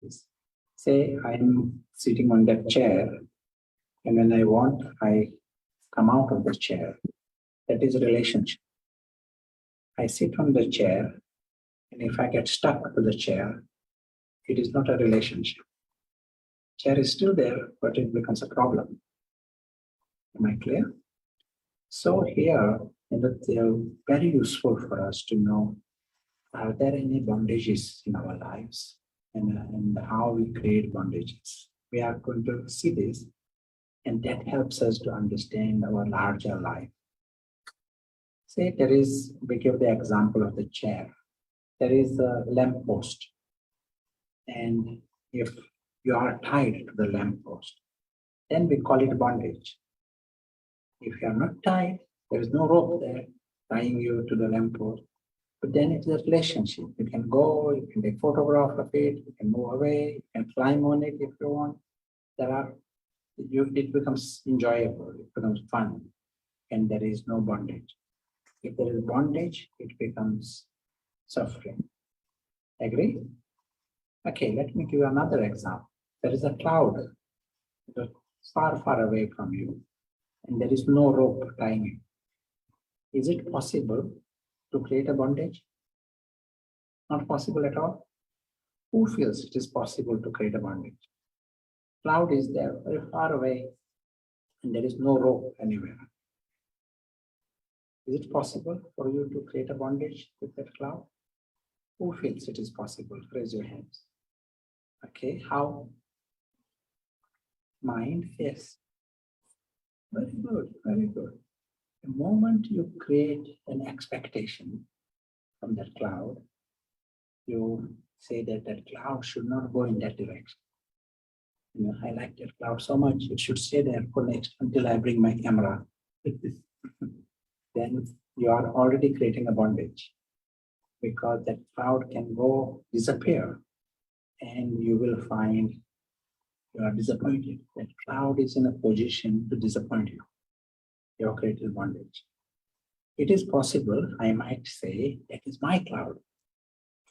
is. Say I'm sitting on that chair, and when I want, I come out of the chair. That is a relationship. I sit on the chair, and if I get stuck to the chair, it is not a relationship. Chair is still there, but it becomes a problem. Am I clear? So here, they are very useful for us to know, are there any bondages in our lives and how we create bondages. We are going to see this, and that helps us to understand our larger life. Say we give the example of the chair. There is a lamp post, and if you are tied to the lamp post, then we call it bondage. If you are not tied, there is no rope there tying you to the lamp post. But then it's a relationship. You can go, you can take photograph of it, you can move away, you can climb on it if you want. It becomes enjoyable, it becomes fun, and there is no bondage. If there is bondage, it becomes suffering. Agree? Okay, let me give you another example. There is a cloud far, far away from you, and there is no rope tying it. Is it possible to create a bondage? Not possible at all. Who feels it is possible to create a bondage? Cloud is there, very far away, and there is no rope anywhere. Is it possible for you to create a bondage with that cloud? Who feels it is possible? Raise your hands. Okay, how? Mind, yes. Very good, very good. The moment you create an expectation from that cloud, you say that that cloud should not go in that direction. I like that cloud so much, it should stay there for next until I bring my camera. Then you are already creating a bondage, because that cloud can disappear, and you will find you are disappointed. That cloud is in a position to disappoint you. You have created bondage. It is possible, I might say, that is my cloud.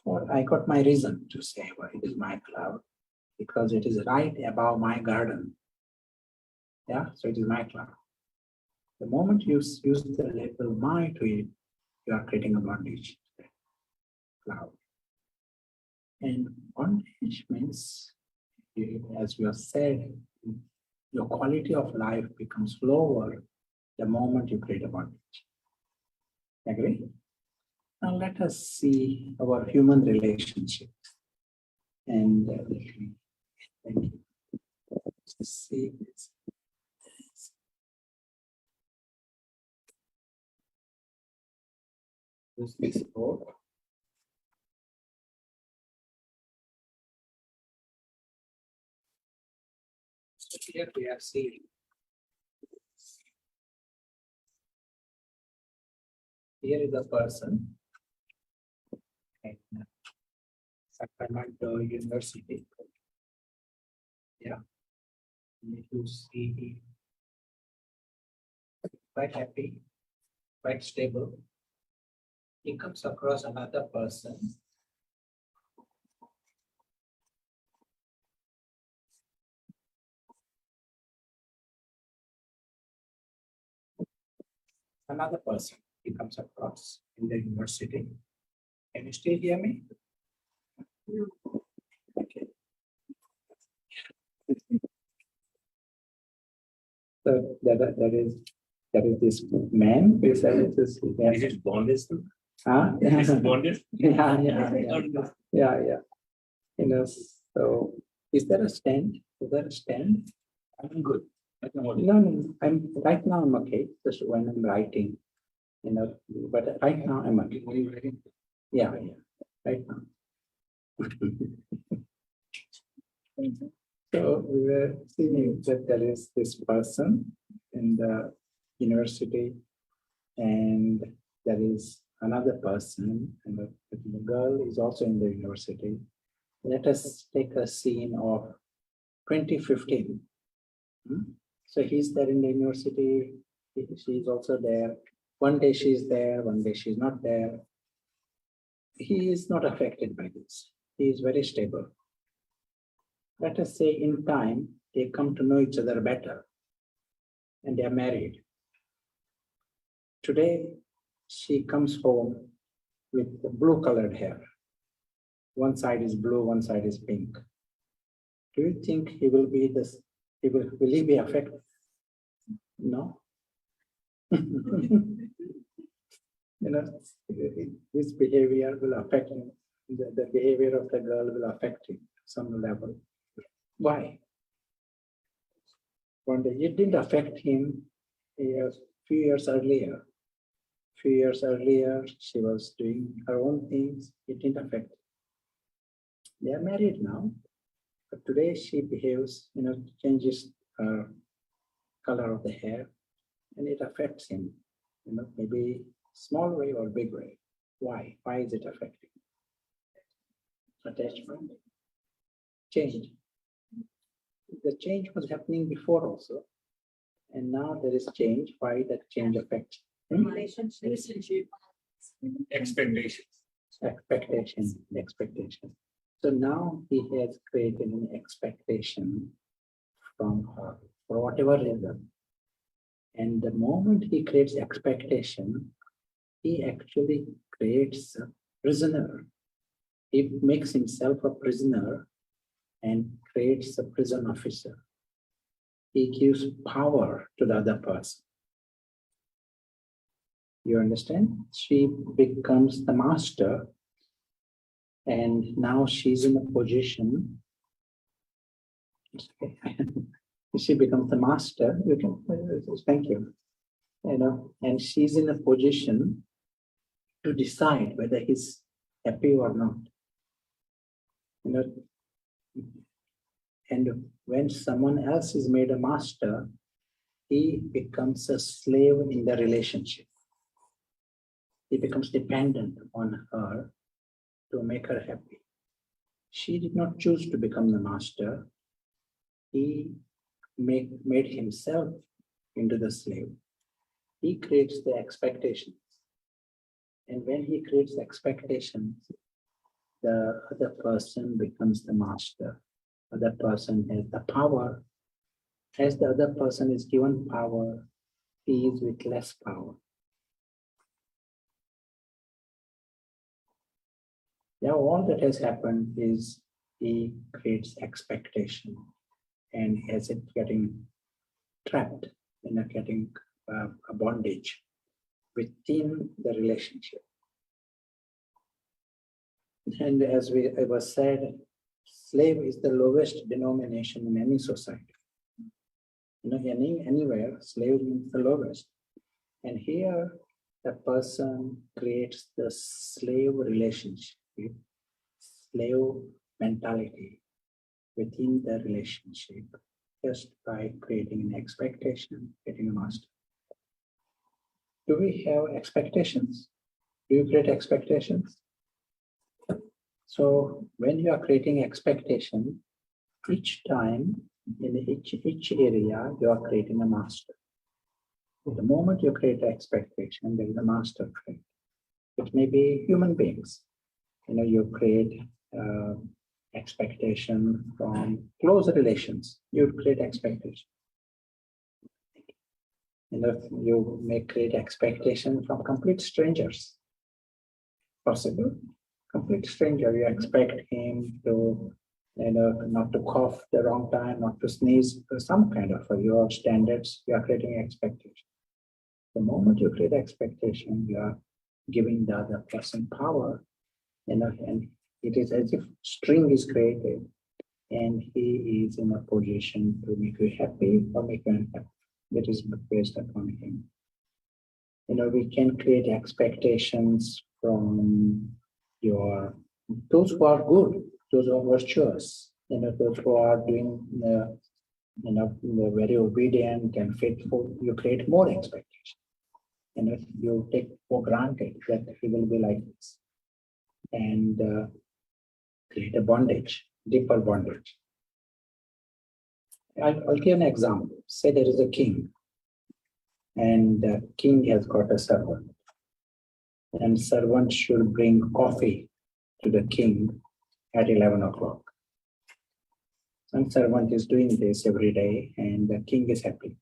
Or I got my reason to say, well, it is my cloud, because it is right above my garden. Yeah, so it is my cloud. The moment you use the label my to it, you are creating a bondage to that cloud. And bondage means, as we have said, your quality of life becomes lower the moment you create a bondage. Agree? Now let us see our human relationships. And thank you. Let's see this. This board. So here we are seeing. Here is a person in Sacramento University. Yeah. You see quite happy, quite stable. He comes across another person. Another person he comes across in the university. Can you still hear me? Okay. So that is this man. Is it bondage? Huh? Is it bondage? Yeah. So is there a stand? Is there a stand? I'm good. No. Right now I'm okay. Just when I'm writing, but right now I'm okay. What are you writing? Yeah. Right now. So we were seeing that there is this person in the university, and there is another person, and the girl is also in the university. Let us take a scene of 2015. So he's there in the university, she's also there. One day she's there, one day she's not there. He is not affected by this. He is very stable. Let us say in time, they come to know each other better and they are married. Today, she comes home with blue colored hair. One side is blue, one side is pink. Do you think he will be this? Will he be affected? No. His behavior will affect him. The behavior of the girl will affect him to some level. Why? One day it didn't affect him a few years earlier. Few years earlier, she was doing her own things. It didn't affect. They are married now, but today she behaves, changes her color of the hair, and it affects him. Maybe small way or big way. Why? Why is it affecting? Attachment, change. The change was happening before also, and now there is change. Why that change affects? Relationship. Expectations. Expectation. So now he has created an expectation from her for whatever reason. And the moment he creates expectation, he actually creates a prisoner. He makes himself a prisoner and creates a prison officer. He gives power to the other person. You understand? She becomes the master, and now she's in a position. She becomes the master. You can thank you. And she's in a position to decide whether he's happy or not. And when someone else is made a master, he becomes a slave in the relationship. He becomes dependent on her to make her happy. She did not choose to become the master. He made himself into the slave. He creates the expectations. And when he creates expectations, the other person becomes the master. Other person has the power. As the other person is given power, he is with less power. Yeah, all that has happened is he creates expectation, and as it getting trapped in getting a bondage within the relationship. And as it was said, slave is the lowest denomination in any society. Anywhere, slave means the lowest. And here, the person creates the slave relationship, slave mentality within the relationship, just by creating an expectation, getting a master. Do we have expectations? Do you create expectations? So when you are creating expectation, each time in each area, you are creating a master. The moment you create an expectation, there is a master create. It may be human beings. You create expectation from close relations. You create expectation. You may create expectation from complete strangers. Possible. Complete stranger, you expect him to, not to cough the wrong time, not to sneeze, some kind of your standards, you are creating expectation. The moment you create expectation, you are giving the other person power, and it is as if string is created, and he is in a position to make you happy or make you unhappy. That is based upon him. We can create expectations from those who are good, those who are virtuous, those who are doing, very obedient and faithful. You create more expectation. You take for granted that he will be like this, and create a bondage, deeper bondage. I'll give an example. Say there is a king, and the king has got a servant, and servant should bring coffee to the king at 11 o'clock. And servant is doing this every day and the king is happy.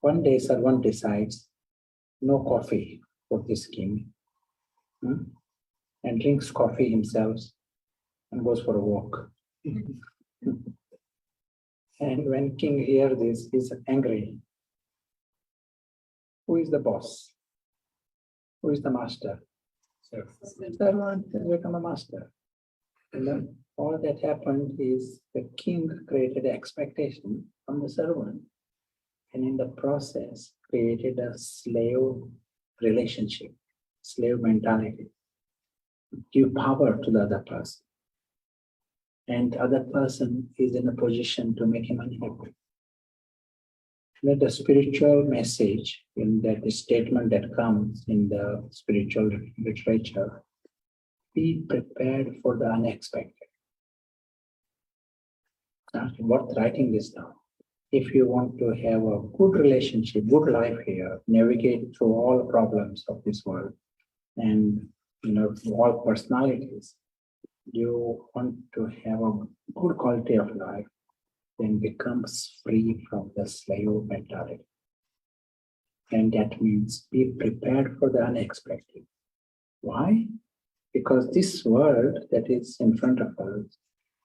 One day servant decides no coffee for this king, and drinks coffee himself and goes for a walk. And when king hears this, he's angry. Who is the boss? Who is the master? Servant has become a master. And then all that happened is the king created expectation from the servant, and in the process created a slave relationship, slave mentality. Give power to the other person, and the other person is in a position to make him unhappy. The spiritual message in that statement that comes in the spiritual literature: be prepared for the unexpected. Worth writing this down. If you want to have a good relationship, good life here, navigate through all problems of this world, and all personalities, you want to have a good quality of life, then becomes free from the slave mentality. And that means be prepared for the unexpected. Why? Because this world that is in front of us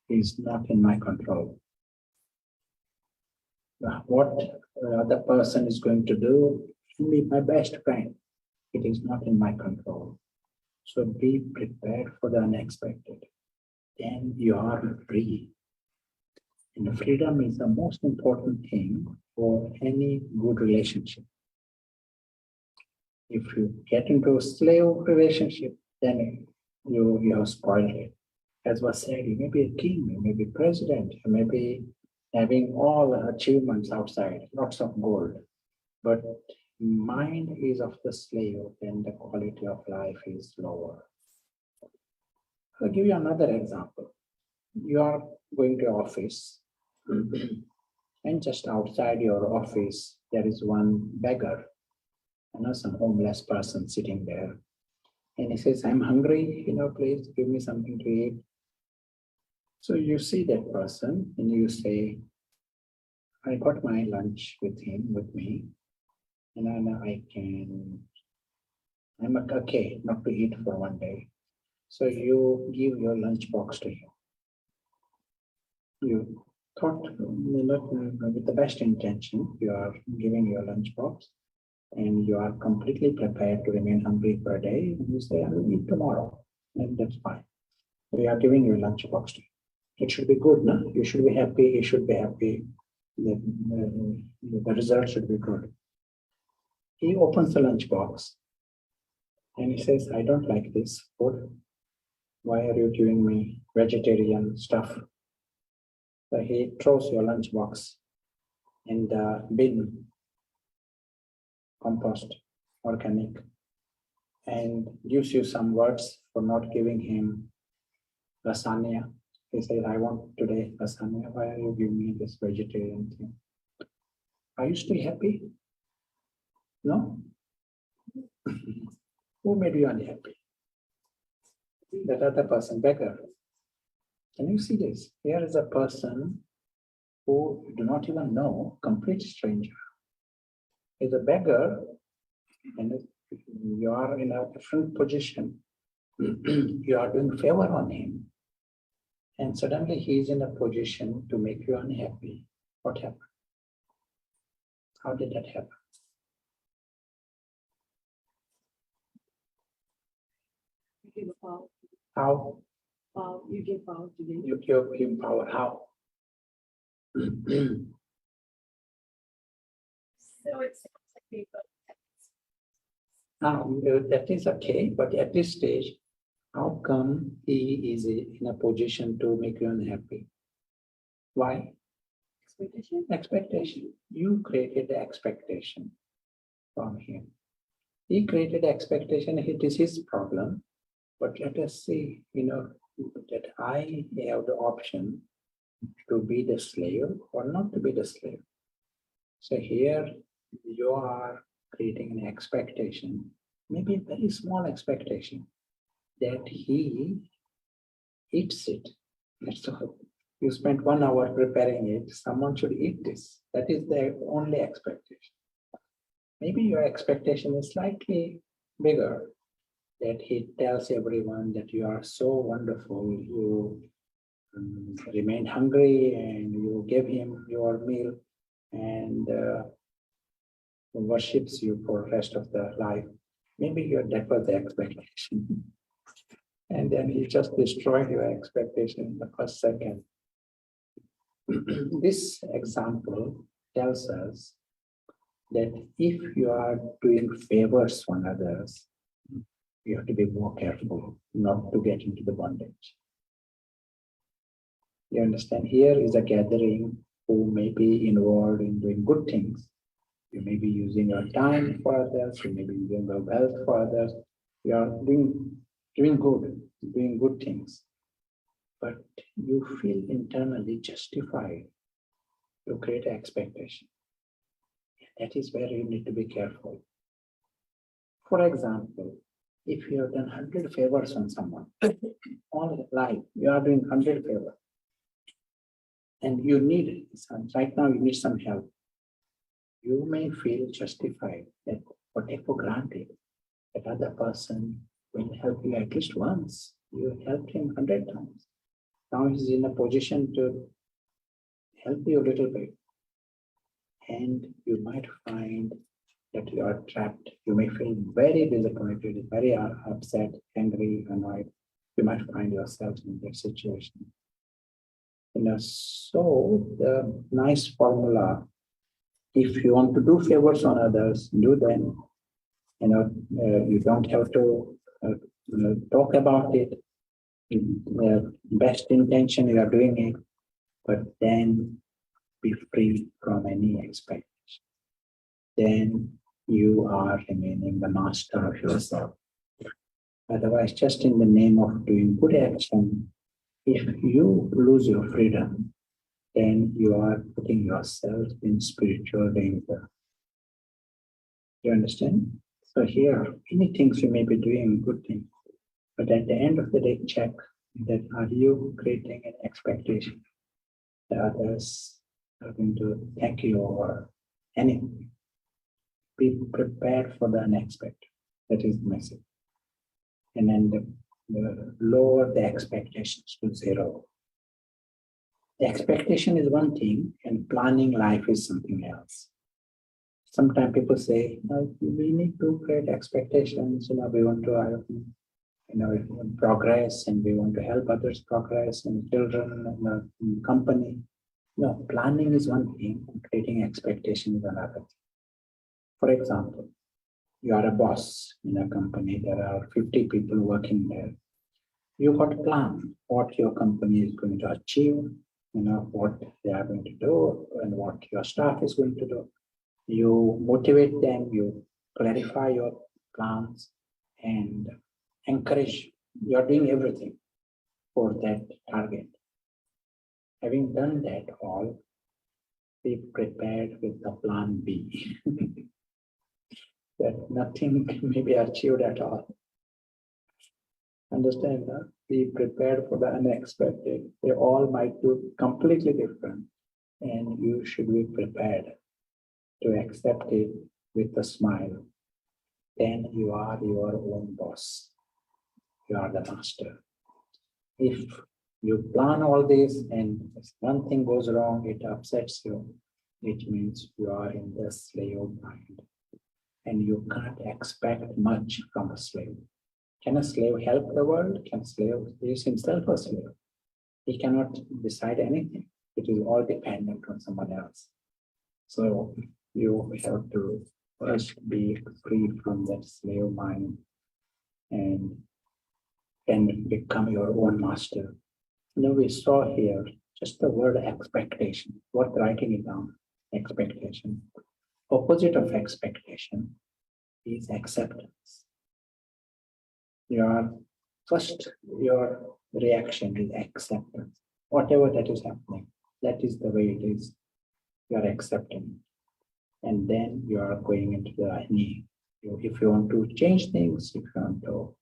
is not in my control. What the other person is going to do can be my best friend. It is not in my control. So be prepared for the unexpected. Then you are free. And freedom is the most important thing for any good relationship. If you get into a slave relationship, then you have spoiled it. As was said, you may be a king, you may be president, you may be having all achievements outside, lots of gold. But mind is of the slave, then the quality of life is lower. I'll give you another example. You are going to office, and just outside your office, there is one beggar, some homeless person sitting there. And he says, I'm hungry, please give me something to eat. So you see that person and you say, I got my lunch with me, and I'm okay not to eat for one day. So you give your lunch box to him. You thought, with the best intention, you are giving your lunch box, and you are completely prepared to remain hungry for a day. And you say, I will eat tomorrow, and that's fine. So you are giving your lunch box to him. It should be good, no? You should be happy. He should be happy. The result should be good. He opens the lunch box and he says, I don't like this food. Why are you giving me vegetarian stuff? So he throws your lunch box in the bin, compost, organic, and gives you some words for not giving him lasagna. He says, I want today lasagna. Why are you giving me this vegetarian thing? Are you still happy? No? Who made you unhappy? That other person, beggar. Can you see this? Here is a person who you do not even know, complete stranger. Is a beggar, and you are in a different position. You are doing favor on him. And suddenly he is in a position to make you unhappy. What happened? How did that happen? You give power. How? You give power to them. You give him power. How? So it's okay, but Now, that is okay, but at this stage, how come he is in a position to make you unhappy? Why? expectation. Expectation. You created the expectation from him. He created the expectation, it is his problem. But let us see, that I have the option to be the slave or not to be the slave. So here you are creating an expectation, maybe a very small expectation, that he eats it. That's all. You spent 1 hour preparing it, someone should eat this. That is the only expectation. Maybe your expectation is slightly bigger, that he tells everyone that you are so wonderful, you remained hungry and you gave him your meal and worships you for the rest of the life. Maybe that was the expectation. And then he just destroyed your expectation in the first second. This example tells us that if you are doing favors on others, you have to be more careful not to get into the bondage. You understand? Here is a gathering who may be involved in doing good things. You may be using your time for others, you may be using your wealth for others. You are doing good things. But you feel internally justified to create an expectation. That is where you need to be careful. For example, if you have done 100 favors on someone, all life, you are doing 100 favors, and you need some, right now you need some help. You may feel justified that or take for granted that other person will help you at least once. You helped him 100 times. Now he's in a position to help you a little bit. And you might find that you are trapped. You may feel very disappointed, very upset, angry, annoyed. You might find yourself in that situation. So the nice formula, if you want to do favors on others, do them. You don't have to talk about it. Best intention, you are doing it, but then be free from any expectation. Then you are remaining the master of yourself. Otherwise, just in the name of doing good action, if you lose your freedom, then you are putting yourself in spiritual danger. You understand? So here, many things you may be doing, good things, but at the end of the day, check that are you creating an expectation that others are going to thank you or anything. Be prepared for the unexpected. That is the message. And then lower the expectations to zero. The expectation is one thing, and planning life is something else. Sometimes people say, we need to create expectations. We want to, progress, and we want to help others progress, and children, in company. No, planning is one thing, creating expectation is another. For example, you are a boss in a company, there are 50 people working there. You got a plan what your company is going to achieve, what they are going to do and what your staff is going to do. You motivate them, you clarify your plans and encourage. You are doing everything for that target. Having done that all, be prepared with the plan B. That nothing may be achieved at all. Understand that? Be prepared for the unexpected. They all might do completely different, and you should be prepared to accept it with a smile. Then you are your own boss. You are the master. If you plan all this and one thing goes wrong, it upsets you, it means you are in the slave mind. And you can't expect much from a slave. Can a slave help the world? Can a slave is himself a slave? He cannot decide anything. It is all dependent on someone else. So you have to first be free from that slave mind and then become your own master. We saw here just the word expectation. Worth writing it down. Expectation. Opposite of expectation is acceptance. Your reaction is acceptance. Whatever that is happening, that is the way it is. You are accepting it. And then you are going into the need. If you want to change things, if you want to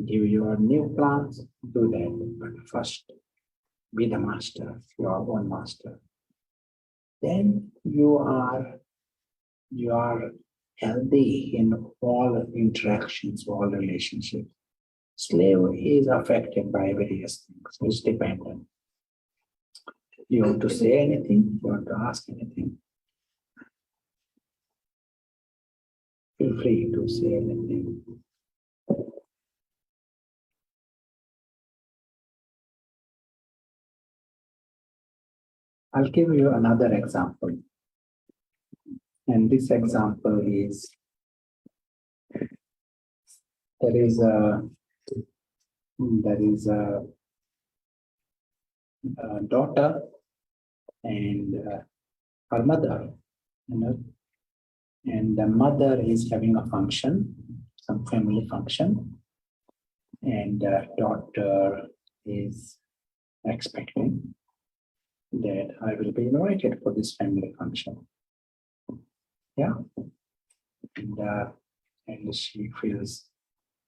give your new plans, do that. But first, be the master, your own master. Then you are healthy in all interactions, all relationships. Slave is affected by various things, it's dependent. You want to say anything, you want to ask anything, feel free to say anything. I'll give you another example. And this example is, there is a daughter and her mother, and the mother is having a function, some family function, and the daughter is expecting that I will be invited for this family function. Yeah. And she feels,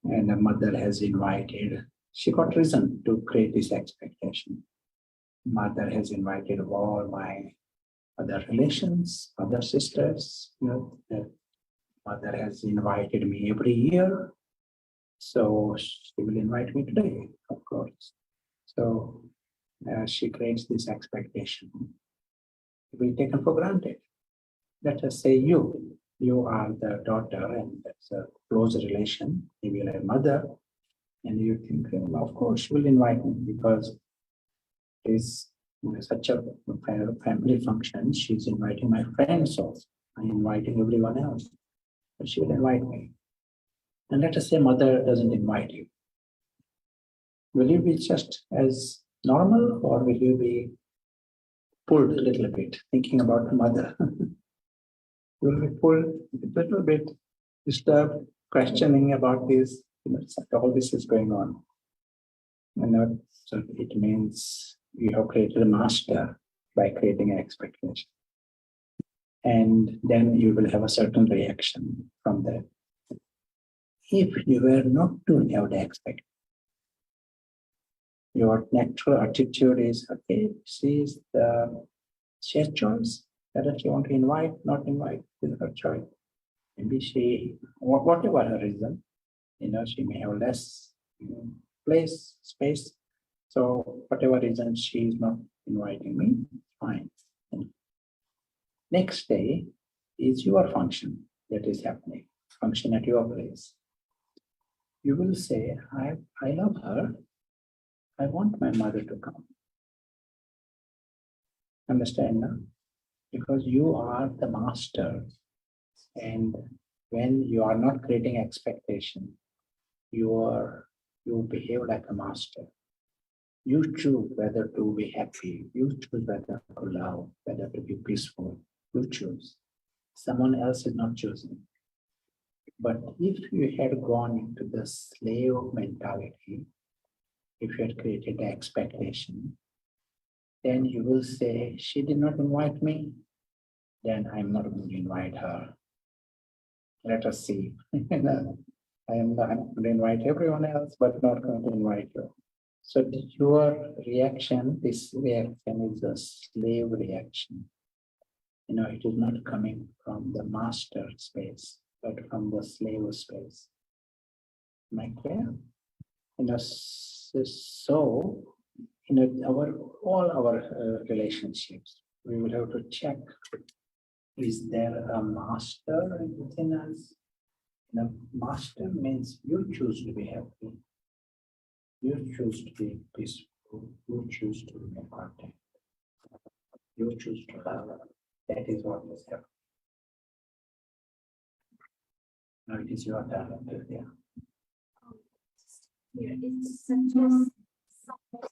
and the mother has invited, she got reason to create this expectation. Mother has invited all my other relations, other sisters, the mother has invited me every year. So she will invite me today, of course. So she creates this expectation. It will be taken for granted. Let us say you are the daughter and that's a close relation, maybe like mother, and you think, well, of course, she will invite me because it's such a family function. She's inviting my friends also. I'm inviting everyone else, but she will invite me. And let us say mother doesn't invite you. Will you be just as normal or will you be pulled a little bit thinking about the mother? You will be pulled a little bit, disturbed, questioning about this, all this is going on. So it means you have created a master by creating an expectation. And then you will have a certain reaction from that. If you were not to have the expectation, your natural attitude is, okay, she has choice. Whether she want to invite, not invite, is her choice. Maybe she, whatever her reason, she may have less place, space. So whatever reason she is not inviting me, fine. Next day is your function that is happening, function at your place. You will say, I love her. I want my mother to come. Understand now? Because you are the master. And when you are not creating expectation, you behave like a master. You choose whether to be happy. You choose whether to love, whether to be peaceful. You choose. Someone else is not choosing. But if you had gone into the slave mentality, if you had created the expectation, then you will say, she did not invite me, then I'm not going to invite her. Let us see. I'm going to invite everyone else, but not going to invite you. So your reaction, this reaction is a slave reaction. It is not coming from the master space, but from the slave space. Am I clear? So all our relationships, we will have to check, is there a master within us? Master means you choose to be happy. You choose to be peaceful. You choose to be content. You choose to love. That is what is happening. Now it is your turn. Yeah. Here, it's suggest something.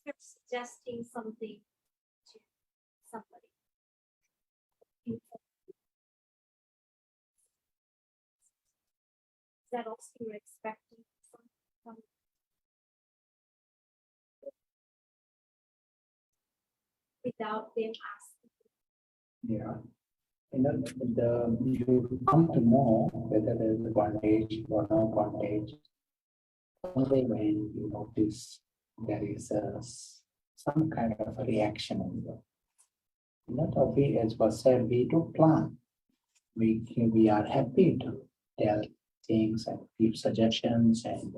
You're suggesting something to somebody. Is that also you're expecting from without them asking? Yeah. You come to know whether there is a bondage or no bondage only when you notice there is some kind of a reaction in you. Not that we, as was said, we do plan. We are happy to tell things and give suggestions, and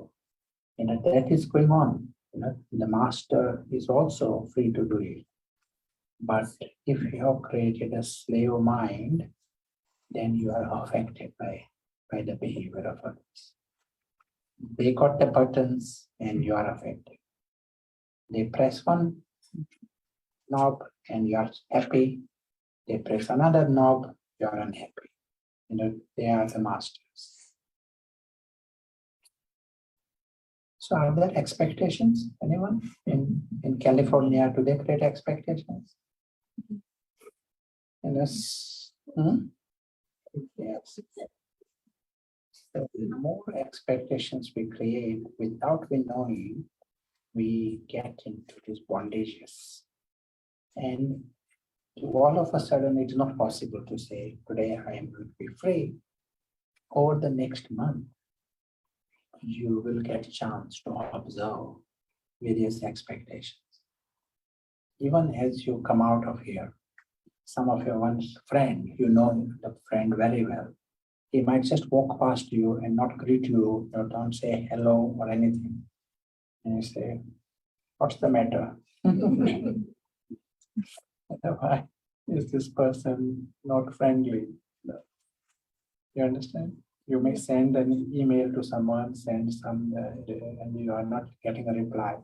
that is going on. The master is also free to do it. But if you have created a slave mind, then you are affected by the behavior of others. They got the buttons and you are affected. They press one knob and you are happy. They press another knob, you are unhappy. They are the masters. So are there expectations? Anyone in California, do they create expectations? Yes. Yes. So the more expectations we create without we knowing, we get into these bondages. And all of a sudden, it's not possible to say, today I am going to be free. Over the next month, you will get a chance to observe various expectations. Even as you come out of here, some of your one's friend, you know the friend very well. He might just walk past you and not greet you, or don't say hello or anything. And you say, what's the matter? Why is this person not friendly? You understand? You may send an email to someone, send some, and you are not getting a reply.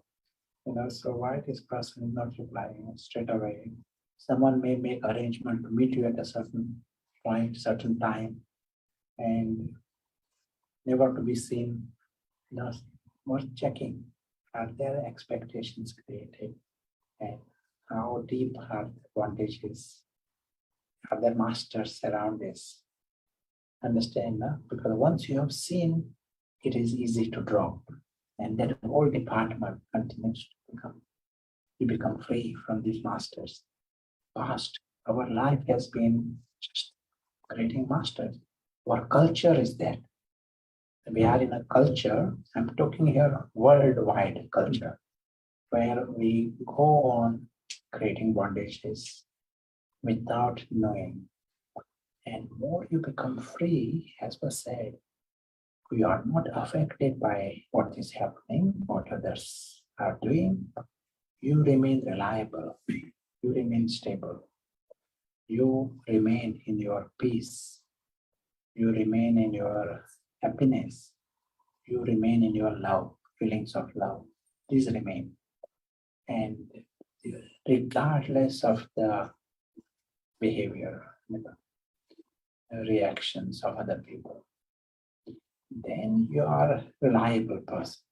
So why this person is not replying straight away? Someone may make arrangement to meet you at a certain point, certain time, and never to be seen. Worth checking. Are there expectations created? And how deep are the bondages? Are there masters around this? Understand, no? Because once you have seen, it is easy to drop. And that whole department continues to become. You become free from these masters. Past, our life has been just creating masters. Our culture is that. We are in a culture, I'm talking here worldwide culture, where we go on creating bondages without knowing. And more you become free, as was said, you are not affected by what is happening, what others are doing. You remain reliable, you remain stable, you remain in your peace, you remain in your happiness, you remain in your love, feelings of love. These remain. And regardless of the behavior, reactions of other people, then you are a reliable person.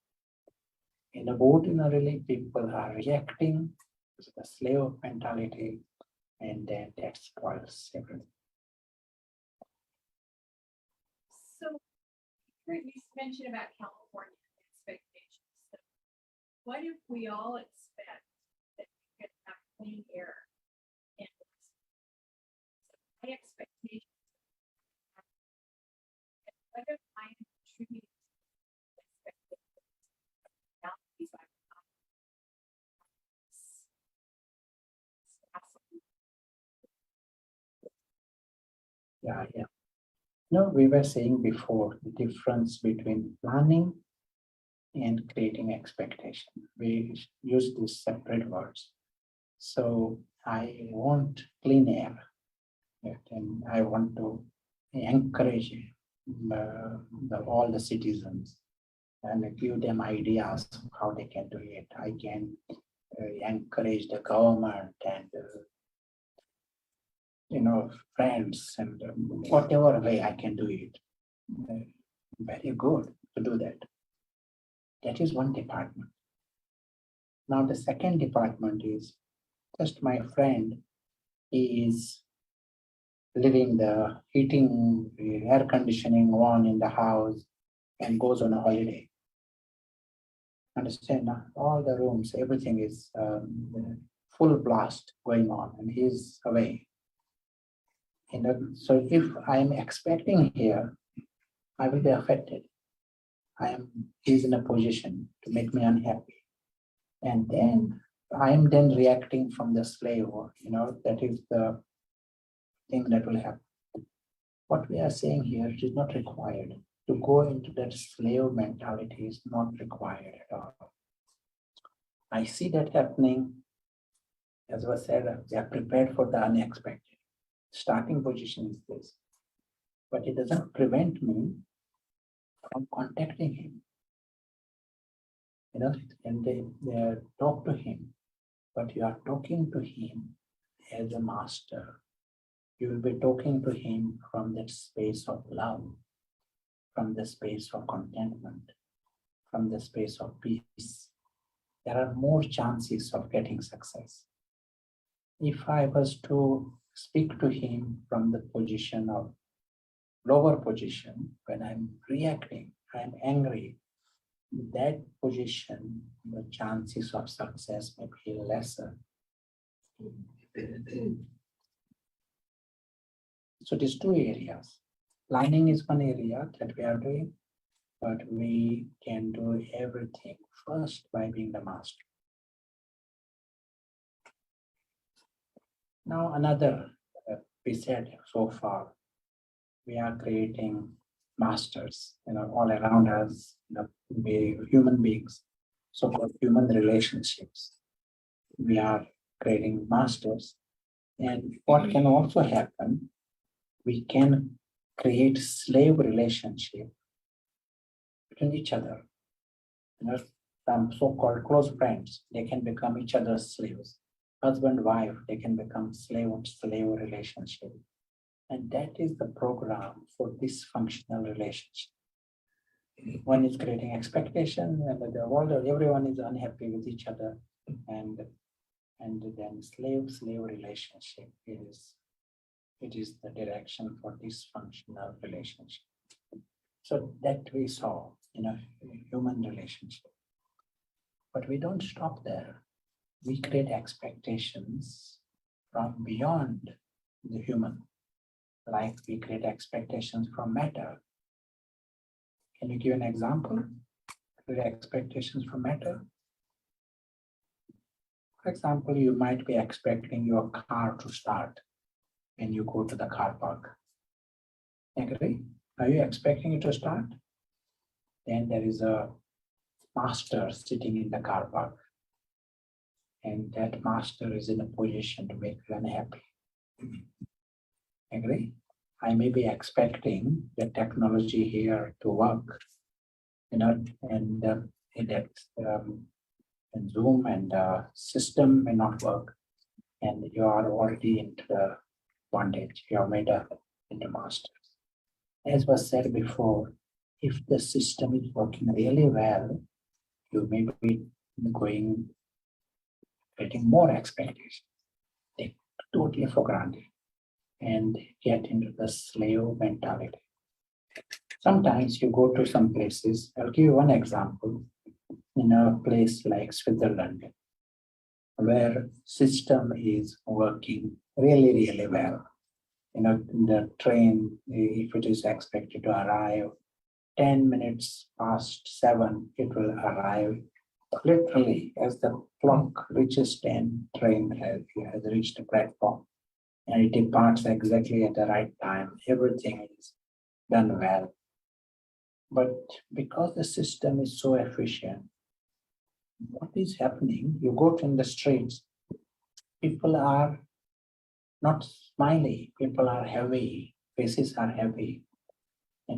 In ordinarily, people are reacting to the slave mentality, and then that spoils everything. So, you mentioned about California expectations. So what if we all expect that we can have clean air and my expectations? And what if I am contributing to expectations? Boundaries I would not. Yeah. No, we were saying before the difference between planning and creating expectation. We use these separate words. So I want clean air, and I want to encourage all the citizens and give them ideas of how they can do it. I can encourage the government and friends and whatever way I can do it. Very good to do that. That is one department. Now the second department is just my friend. He is leaving the heating, air conditioning on in the house and goes on a holiday. Understand? All the rooms, everything is full blast going on and he's away. So if I am expecting here, I will be affected. He's in a position to make me unhappy. And then I am then reacting from the slave, that is the thing that will happen. What we are saying here, it is not required. To go into that slave mentality is not required at all. I see that happening. As was said, they are prepared for the unexpected. Starting position is this. But it doesn't prevent me from contacting him. And they talk to him. But you are talking to him as a master. You will be talking to him from that space of love, from the space of contentment, from the space of peace. There are more chances of getting success. If I was to speak to him from the position of lower position, when I'm reacting, I'm angry, that position, the chances of success may be lesser. So these two areas. Planning is one area that we are doing, but we can do everything first by being the master. Now another, we said so far, we are creating masters, all around us, we human beings, so-called human relationships. We are creating masters. And what can also happen, we can create slave relationship between each other. Some so-called close friends, they can become each other's slaves. Husband, wife, they can become slave relationship. And that is the program for dysfunctional relationship. One is creating expectation, and everyone is unhappy with each other, and then slave relationship is the direction for dysfunctional relationship. So that we saw in a human relationship. But we don't stop there. We create expectations from beyond the human, like we create expectations from matter. Can you give an example? Create expectations from matter. For example, you might be expecting your car to start when you go to the car park. Agree? Are you expecting it to start? Then there is a master sitting in the car park. And that master is in a position to make you unhappy. Agree? I may be expecting the technology here to work, and Zoom and system may not work, and you are already into the bondage. You are made up into masters. As was said before, if the system is working really well, you may be getting more expectations. Take totally for granted and get into the slave mentality. Sometimes you go to some places. I'll give you one example. In a place like Switzerland, where system is working really, really well. The train, if it is expected to arrive 10 minutes past 7, it will arrive literally as the clock reaches 10, train has reached the platform, and it departs exactly at the right time. Everything is done well. But because the system is so efficient, what is happening? You go in the streets, people are not smiley, people are heavy, faces are heavy.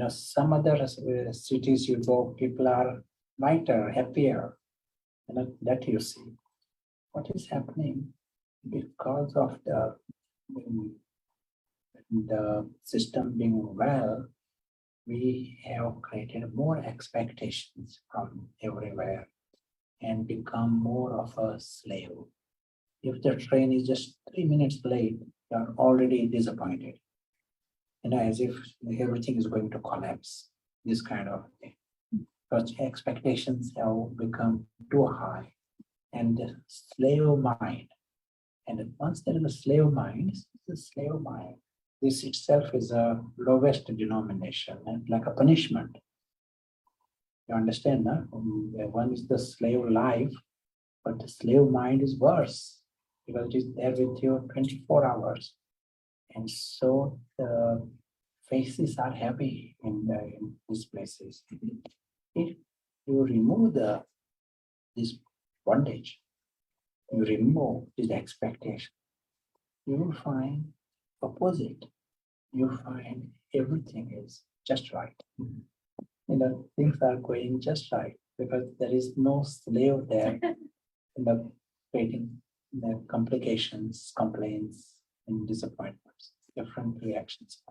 Some other cities you go, people are lighter, happier. That you see. What is happening? Because of the system being well, we have created more expectations from everywhere and become more of a slave. If the train is just 3 minutes late, you are already disappointed. As if everything is going to collapse, this kind of thing. Because expectations have become too high, and the slave mind. And once there is a slave mind, it's a slave mind. this itself is a lowest denomination and like a punishment. You understand, no? One is the slave life, but the slave mind is worse because it is there with you 24 hours. And so the faces are heavy in these places. If you remove this bondage, you remove this expectation, you will find opposite. You find everything is just right. Things are going just right because there is no slave there creating the complications, complaints, and disappointments, different reactions.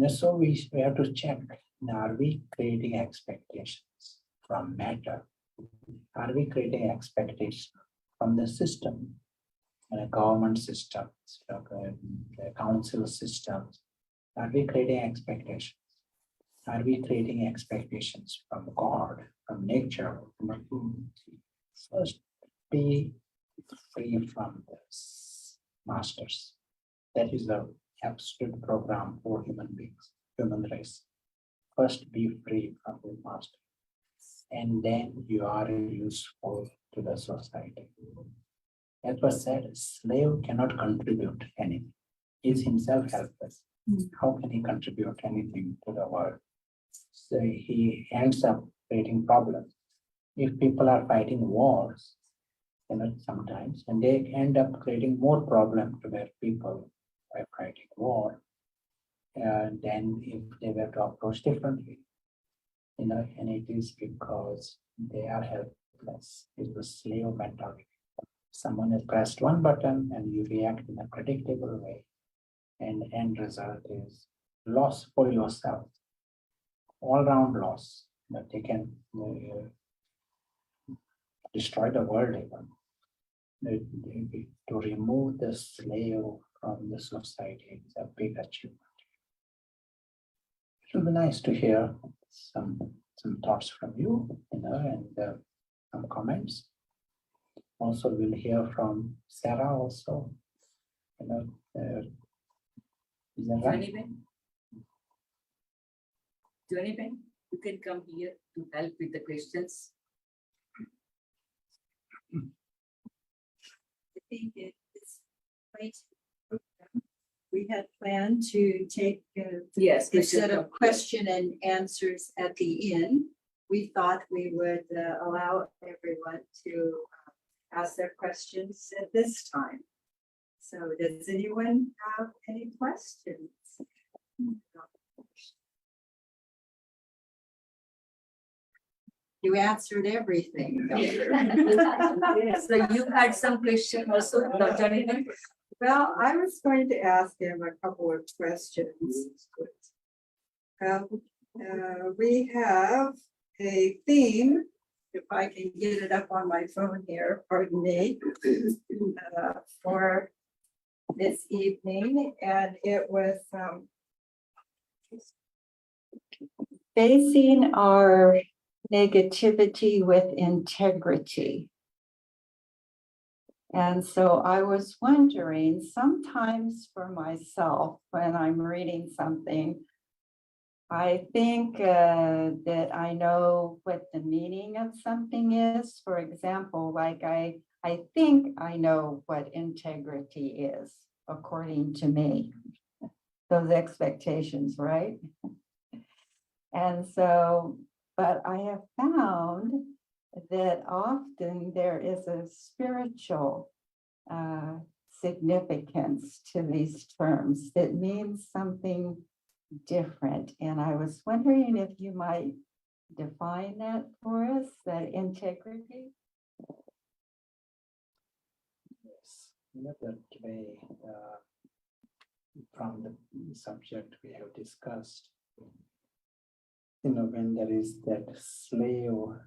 So we have to check, are we creating expectations from matter? Are we creating expectations from the system, government systems, council systems? Are we creating expectations? Are we creating expectations from God, from nature? First, be free from this masters. That is the absolute program for human beings, human race. First, be free from the master. And then you are useful to the society. As was said, slave cannot contribute anything. He is himself helpless. How can he contribute anything to the world? So he ends up creating problems. If people are fighting wars, sometimes, and they end up creating more problem to their people by fighting war, than if they were to approach differently. And it is because they are helpless. It's the slave mentality. Someone has pressed one button and you react in a predictable way. And the end result is loss for yourself. All round loss. That they can destroy the world even. To remove the slave from the society is a big achievement. It will be nice to hear some thoughts from you, and some comments. Also, we'll hear from Sarah also. Is that right? Johnny, you can come here to help with the questions. I think it's great program. We had planned to take, Yes, instead of question and answers at the end, we thought we would allow everyone to ask their questions at this time. So does anyone have any questions? You answered everything. So you had some question also, Johnny? Well, I was going to ask him a couple of questions. We have a theme, if I can get it up on my phone here, pardon me, for this evening, and it was facing our negativity with integrity. And so I was wondering, sometimes for myself, when I'm reading something, I think that I know what the meaning of something is. For example, like I think I know what integrity is, according to me. Those expectations, right? And so, but I have found that often there is a spiritual significance to these terms that means something different. And I was wondering if you might define that for us, that integrity. Yes, that way, from the subject we have discussed, when there is that slave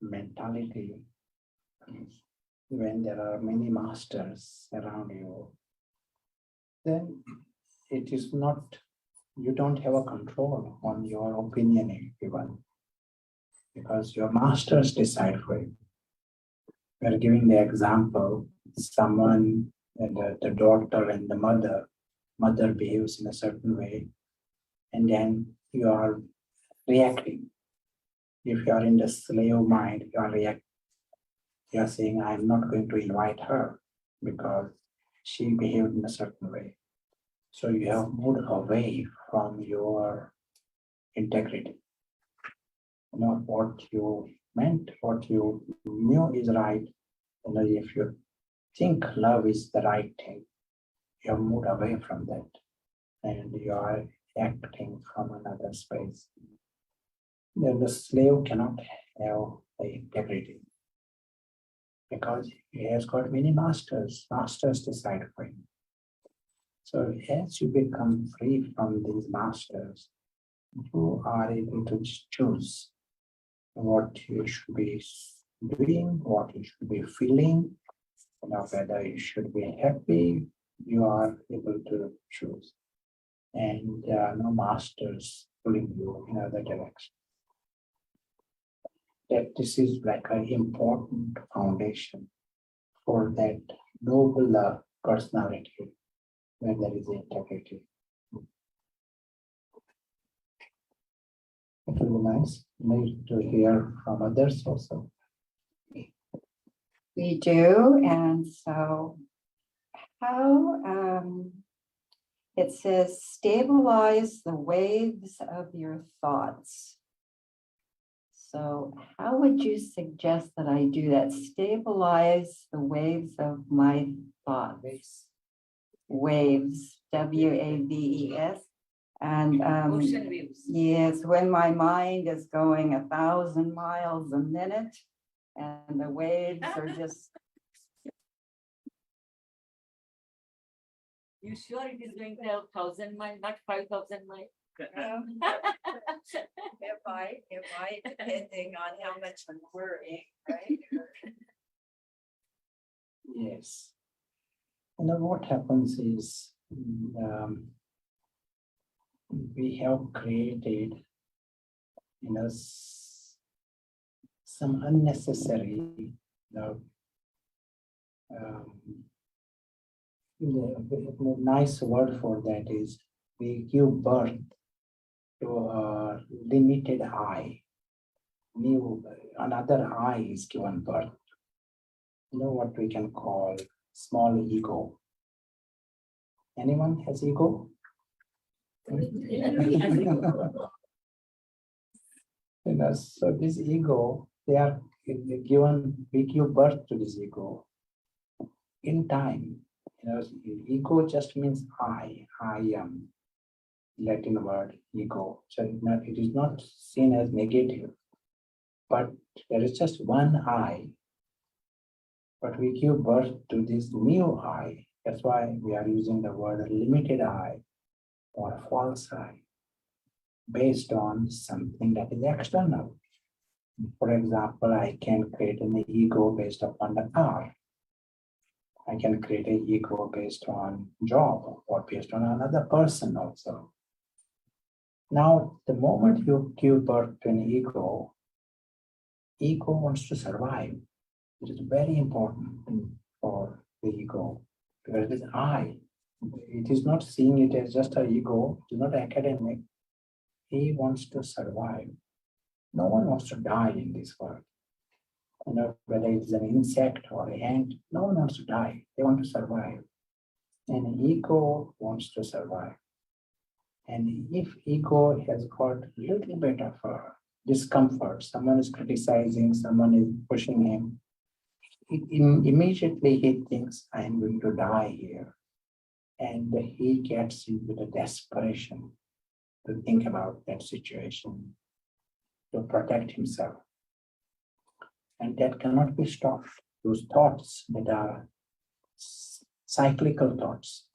mentality, when there are many masters around you, then it is not, you don't have a control on your opinion even, because your masters decide for you. We are giving the example, someone, the daughter and the mother, mother behaves in a certain way, and then you are reacting. If you are in the slave mind, you are reacting. You are saying, I'm not going to invite her because she behaved in a certain way. So you have moved away from your integrity. You know, what you meant, what you knew is right. You know, if you think love is the right thing, you have moved away from that and you are acting from another space. Then the slave cannot have the integrity because he has got many masters. Masters decide for him. So as you become free from these masters, you are able to choose what you should be doing, what you should be feeling, you know, whether you should be happy, you are able to choose. And there are no masters pulling you in other direction. That this is like an important foundation for that noble personality where there is integrity. It will be nice to hear from others also. We do, and so how it says stabilize the waves of your thoughts. So how would you suggest that I do that? Stabilize the waves of my thoughts. Waves, WAVES. And Ocean waves. yes, when my mind is going 1,000 miles a minute and the waves are just You sure it is going to have 1,000 miles, not 5,000 miles? It might, depending on how much I'm worrying, right? Yes. You know what happens is we have created, you know, some unnecessary, you know, the nice word for that is we give birth to a limited I. Another I is given birth. You know what we can call small ego. Anyone has ego? You know, so this ego, they are given, we give birth to this ego in time. You know, ego just means I am. Latin word ego. So it is not seen as negative, but there is just one I. But we give birth to this new I. That's why we are using the word limited I or false I, based on something that is external. For example, I can create an ego based upon the car. I can create an ego based on job or based on another person also. Now, the moment you give birth to an ego wants to survive. It is very important for the ego because it is I. It is not seeing it as just an ego, it is not academic. He wants to survive. No one wants to die in this world. You know, whether it's an insect or an ant, no one wants to die. They want to survive. And ego wants to survive. And if ego has got a little bit of discomfort, someone is criticizing, someone is pushing him, immediately he thinks, I'm going to die here. And he gets into the desperation to think about that situation, to protect himself. And that cannot be stopped. Those thoughts that are cyclical thoughts,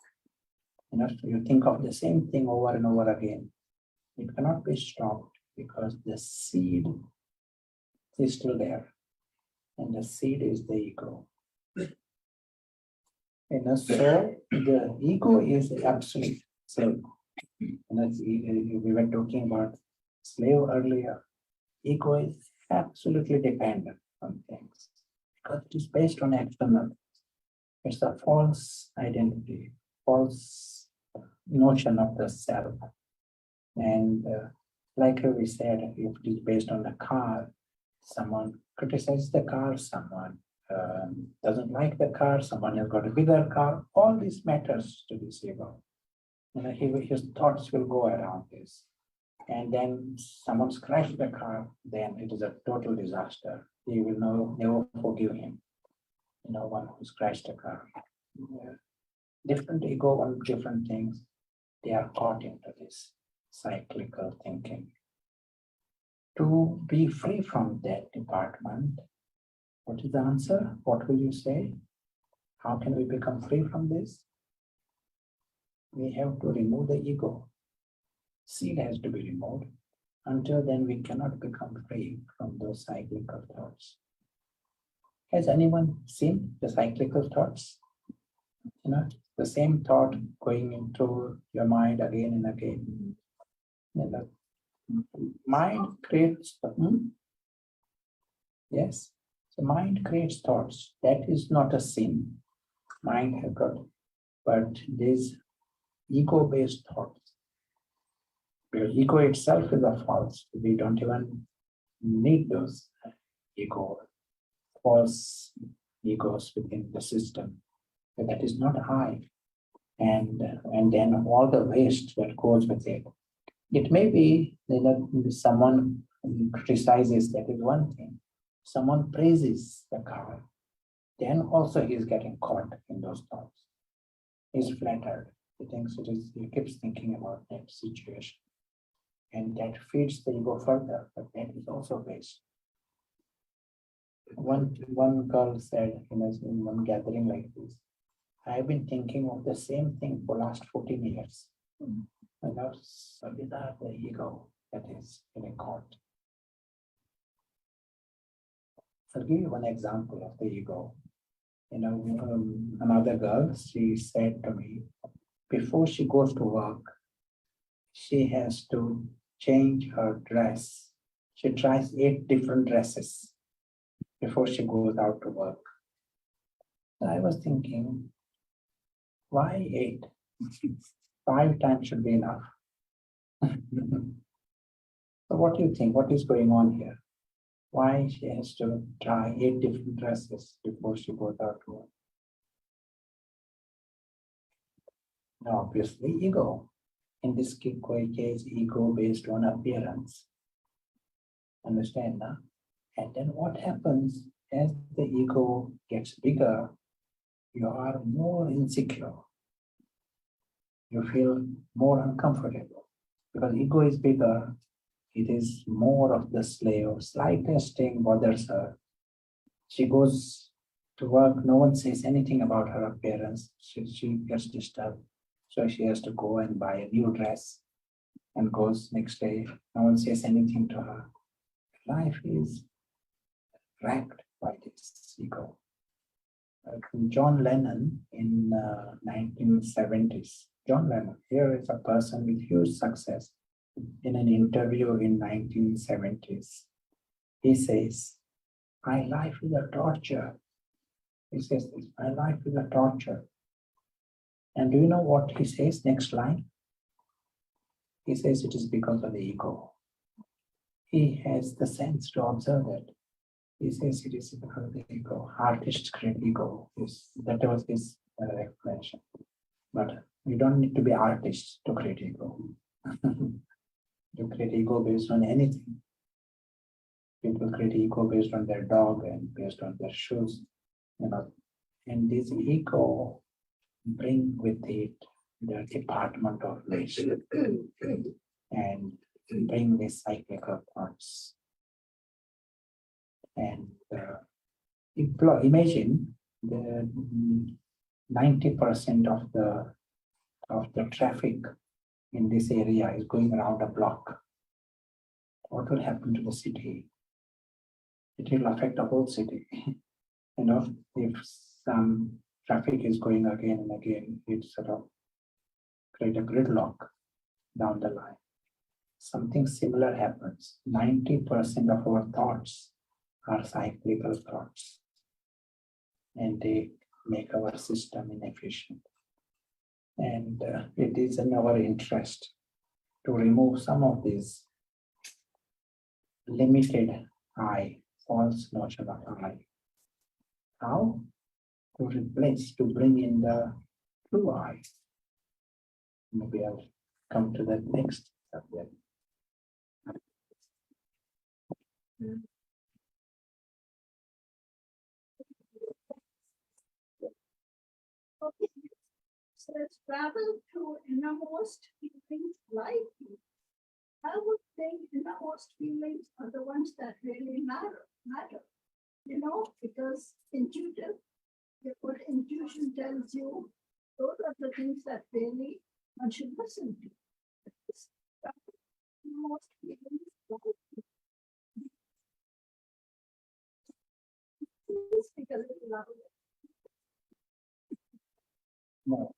you know, you think of the same thing over and over again. It cannot be stopped because the seed is still there. And the seed is the ego. You know, so the ego is absolute. So, you know, we were talking about slave earlier. Ego is absolutely dependent on things because it is based on external. It's a false identity, false notion of the self. And like we said, if it is based on the car, someone criticizes the car, someone doesn't like the car, someone has got a bigger car, all these matters to this ego. His thoughts will go around this. And then someone crashes the car, then it is a total disaster. He will never forgive him. One who's crashed a car. Different ego on different things, they are caught into this cyclical thinking. To be free from that department, what is the answer? What will you say? How can we become free from this? We have to remove the ego. Seed has to be removed. Until then, we cannot become free from those cyclical thoughts. Has anyone seen the cyclical thoughts? The same thought going into your mind again and again. Mind creates, yes, so mind creates thoughts. That is not a sin. Mind has got, but these ego-based thoughts. Because ego itself is a false. We don't even need those false egos within the system. But that is not I. And then all the waste that goes with it. It may be that someone criticizes, that is one thing. Someone praises the car, then also he is getting caught in those thoughts. He's flattered. He thinks he keeps thinking about that situation. And that feeds the ego further, but that is also waste. One girl said in one gathering like this, I've been thinking of the same thing for the last 14 years. And that's the ego that is getting caught. I'll give you one example of the ego. Another girl, she said to me, before she goes to work, she has to change her dress. She tries 8 different dresses before she goes out to work. So I was thinking, why 8? 5 times should be enough. So what do you think? What is going on here? Why she has to try 8 different dresses before she goes out to work? Now, obviously, ego. In this case, ego based on appearance. Understand now? And then what happens as the ego gets bigger, you are more insecure. You feel more uncomfortable because ego is bigger. It is more of the slave. Slightest thing bothers her. She goes to work. No one says anything about her appearance. She gets disturbed. So she has to go and buy a new dress and goes next day. No one says anything to her. Life is wrecked by this ego. John Lennon in 1970s. John Lennon, here is a person with huge success. In an interview in 1970s, he says, my life is a torture. He says this, my life is a torture. And do you know what he says next line? He says it is because of the ego. He has the sense to observe that. He says it is because of the ego. Artists create ego. That was his explanation. But you don't need to be artists to create ego. You create ego based on anything. People create ego based on their dog and based on their shoes. And this ego bring with it the department of waste and bring these cyclical thoughts. And imagine the 90% of the traffic in this area is going around a block. What will happen to the city? It will affect the whole city. If some traffic is going again and again, it sort of create a gridlock down the line. Something similar happens. 90% of our thoughts are cyclical thoughts, and they make our system inefficient. And it is in our interest to remove some of these limited I, false notion of I. How? To replace, to bring in the true I. Maybe I'll come to that next subject. Okay. So let's travel to innermost feelings like you. I would think innermost feelings are the ones that really matter. You know, because intuitive, what intuition tells you, those are the things that really one should listen to. Innermost feelings like you. Please speak a little louder. No,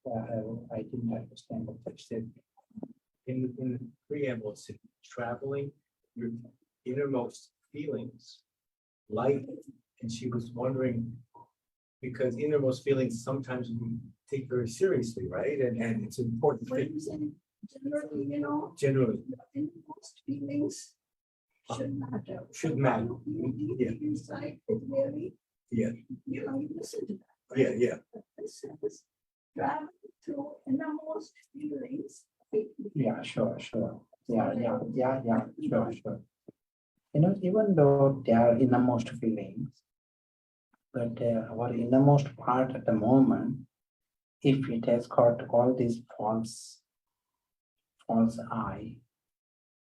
I didn't understand what you said. In the preamble, it's traveling your innermost feelings, light, and she was wondering, because innermost feelings sometimes we take very seriously, right? And it's important. What you say, generally, you know, Generally, innermost feelings should matter. should matter. Yeah. Inside, it really, Yeah, you know, you listen to that. yeah, yeah. But this is travel through innermost feelings. Yeah, sure. Yeah, sure. You know, even though they are innermost feelings, but our innermost part at the moment, if it has got all these false I,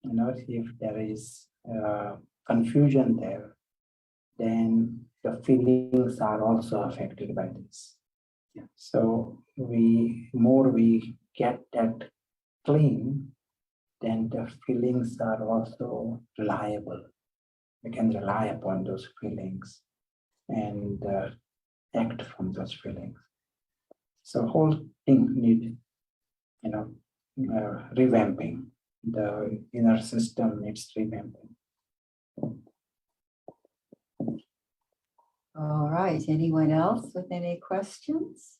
you know, if there is confusion there, then the feelings are also affected by this. So more we get that clean, then the feelings are also reliable. We can rely upon those feelings and act from those feelings. So whole thing need, you know, revamping. The inner system needs revamping. All right, anyone else with any questions?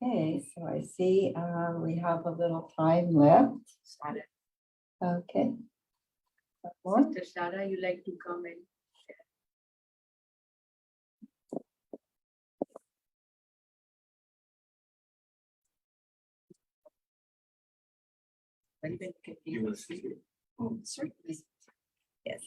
Okay, so I see we have a little time left. Okay. More? Sister Shara, you like to comment? You want to speak? Oh, certainly. Yes.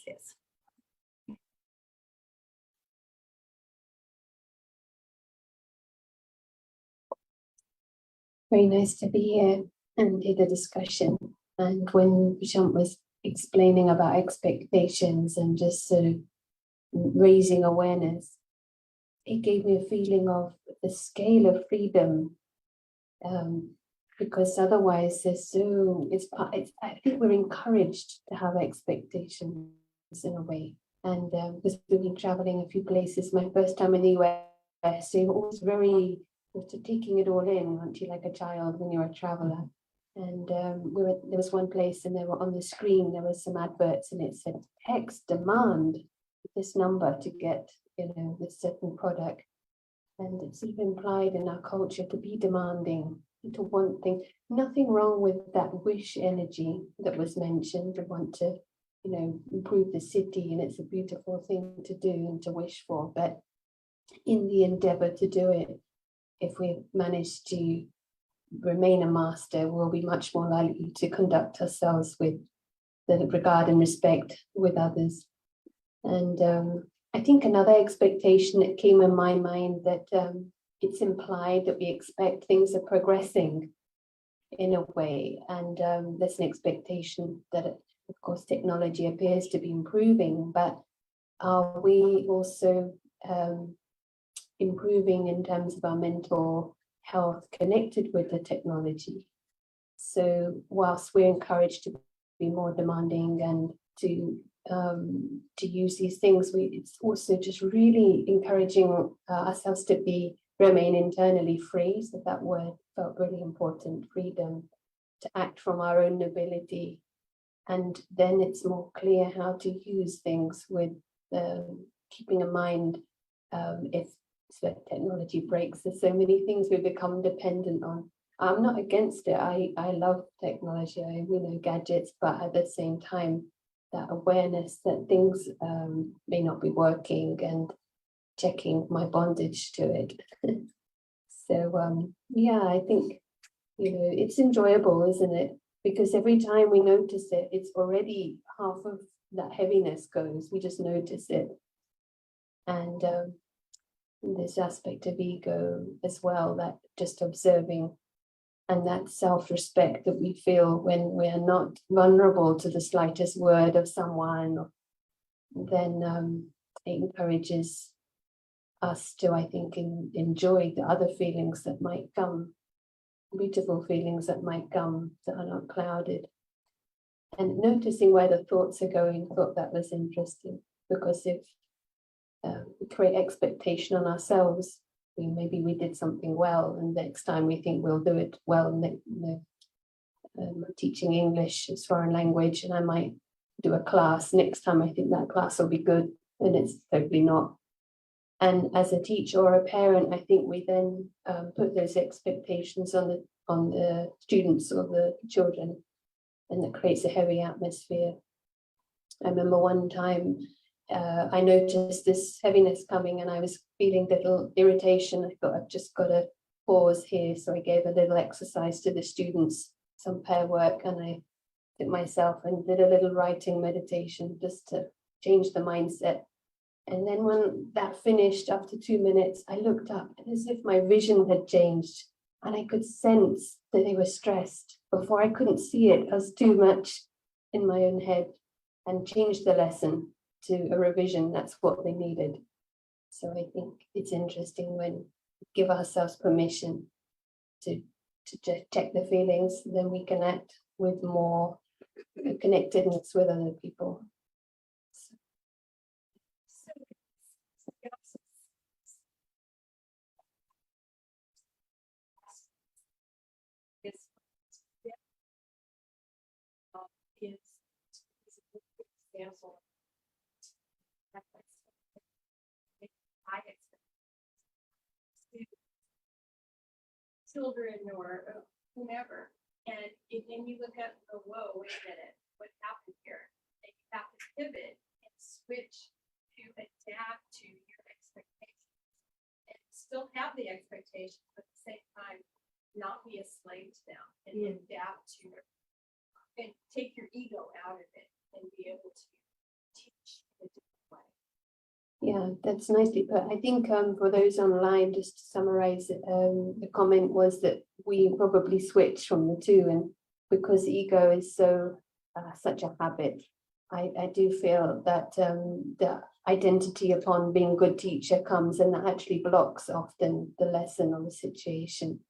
Very nice to be here and hear the discussion. And when Prashant was explaining about expectations and just sort of raising awareness, it gave me a feeling of the scale of freedom. Because otherwise I think we're encouraged to have expectations in a way. And because we've been traveling a few places, my first time in the US, so it was very to taking it all in, aren't you, like a child when you're a traveler? And there was one place, and they were on the screen, there were some adverts, and it said X demand this number to get, you know, this certain product. And it's even implied in our culture to be demanding, to want things. Nothing wrong with that wish energy that was mentioned, to want to, you know, improve the city, and it's a beautiful thing to do and to wish for. But in the endeavor to do it, if we manage to remain a master, we'll be much more likely to conduct ourselves with the regard and respect with others. And I think another expectation that came in my mind, that it's implied that we expect things are progressing in a way. And there's an expectation that, of course, technology appears to be improving, but are we also improving in terms of our mental health connected with the technology? So whilst we're encouraged to be more demanding and to use these things, it's also just really encouraging ourselves to remain internally free. So that word felt really important, freedom, to act from our own ability. And then it's more clear how to use things with keeping in mind if so technology breaks. There's so many things we become dependent on. I'm not against it. I love technology. Gadgets, but at the same time, that awareness that things may not be working and checking my bondage to it. So yeah, I think it's enjoyable, isn't it? Because every time we notice it, it's already half of that heaviness goes. We just notice it, and this aspect of ego as well, that just observing, and that self-respect that we feel when we're not vulnerable to the slightest word of someone, then it encourages us to, I think, enjoy the other feelings that might come, beautiful feelings that might come that are not clouded. And noticing where the thoughts are going, I thought that was interesting, because if we create expectation on ourselves, maybe we did something well, and next time we think we'll do it well. I'm teaching English as foreign language, and I might do a class. Next time I think that class will be good, and it's totally not. And as a teacher or a parent, I think we then put those expectations on the students or the children, and that creates a heavy atmosphere. I remember one time I noticed this heaviness coming, and I was feeling little irritation. I thought, I've just got to pause here. So I gave a little exercise to the students, some pair work, and I took myself and did a little writing meditation just to change the mindset. And then when that finished, after 2 minutes, I looked up, and as if my vision had changed, and I could sense that they were stressed. Before, I couldn't see it. I was too much in my own head, and changed the lesson to a revision. That's what they needed. So I think it's interesting when we give ourselves permission to just check the feelings, then we can act with more connectedness with other people. Example. Children or whomever, and then you look up and go, whoa, wait a minute, what happened here? And you have to pivot and switch to adapt to your expectations, and still have the expectations, but at the same time, not be a slave to them, and adapt to it, and take your ego out of it, and be able to teach in a different way. Yeah, that's nicely put. I think for those online, just to summarize, the comment was that we probably switch from the two, and because ego is so such a habit, I do feel that the identity upon being a good teacher comes, and that actually blocks often the lesson or the situation.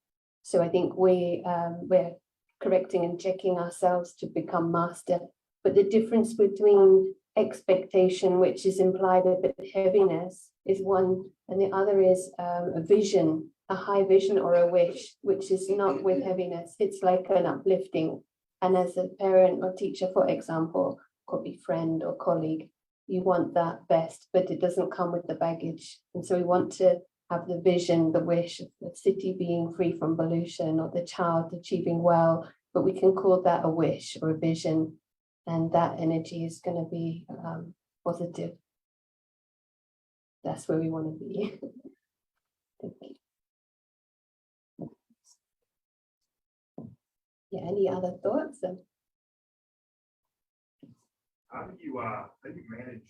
So I think we're correcting and checking ourselves to become master. But the difference between expectation, which is implied a bit of heaviness, is one, and the other is a vision, a high vision or a wish, which is not with heaviness. It's like an uplifting. And as a parent or teacher, for example, could be friend or colleague, you want that best, but it doesn't come with the baggage. And so we want to have the vision, the wish of the city being free from pollution, or the child achieving well, but we can call that a wish or a vision. And that energy is going to be positive. That's where we want to be. Thank you. Yeah, any other thoughts? How do you manage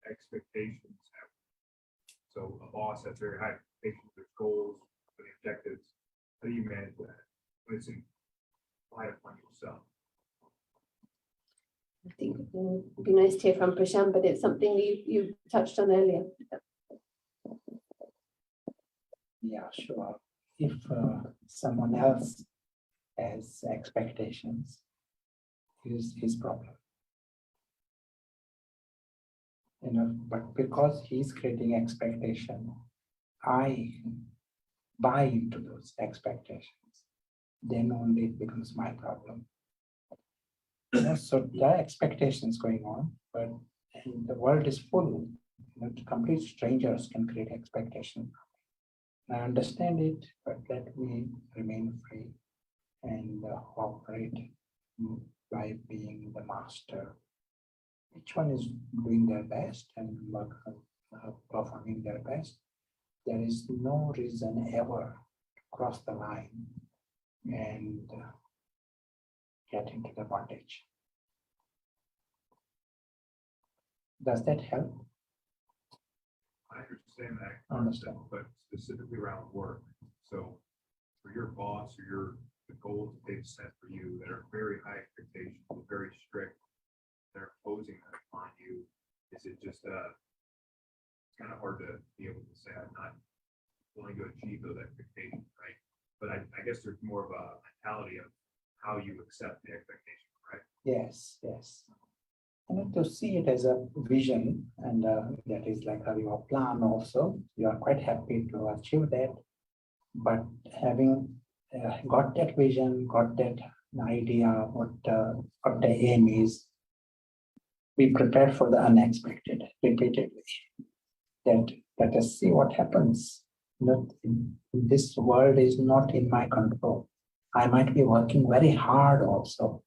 expectations? So a boss has very high expectations, there's goals, there's objectives. How do you manage that when it's applied upon yourself? I think it would be nice to hear from Prashant, but it's something you touched on earlier. Yeah, sure. If someone else has expectations, is his problem. But because he's creating expectation, I buy into those expectations, then only it becomes my problem. So there are expectations going on, but the world is full complete strangers can create expectation. I understand it, but let me remain free and operate by being the master. Each one is doing their best and performing their best. There is no reason ever to cross the line and get into the bondage. Does that help? I understand that. Understand. But specifically around work. So for your boss or the goals that they've set for you that are very high expectations, very strict, they're imposing that on you. Is it just it's kind of hard to be able to say I'm not willing to achieve those expectations, right? But I guess there's more of a mentality of how you accept the expectation, right? Yes, yes. I need to see it as a vision, and that is like your plan also. You are quite happy to achieve that, but having got that vision, got that idea, what the aim is, be prepared for the unexpected repeatedly. That let us see what happens. This world is not in my control. I might be working very hard also,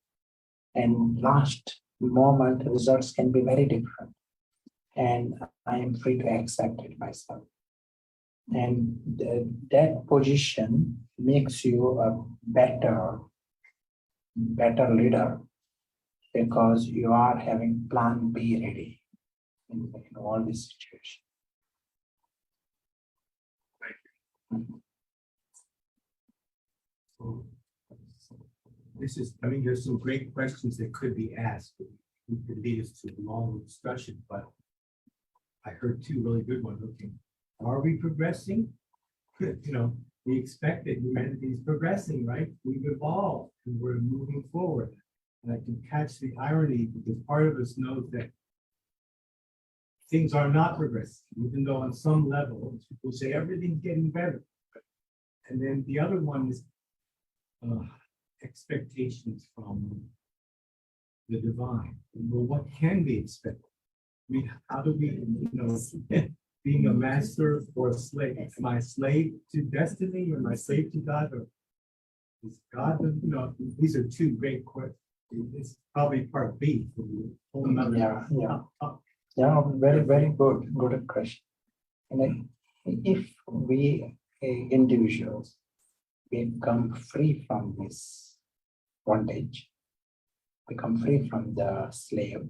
and last moment results can be very different, and I am free to accept it myself. And that position makes you a better leader, because you are having plan B ready in all these situations. This is, I mean, there's some great questions that could be asked. We could lead us to a long discussion, but I heard two really good ones. Okay, are we progressing? We expect that humanity is progressing, right? We've evolved and we're moving forward. And I can catch the irony because part of us knows that things are not progressing, even though on some level people say everything's getting better. And then the other one is expectations from the divine. Well, what can we expect? I mean, how do we, being a master or a slave? Am I a slave to destiny or am I a slave to God? Or is God, these are two great questions. It's probably part B for the whole nother. Yeah, very, very good question. And if we individuals become free from this bondage, become free from the slave,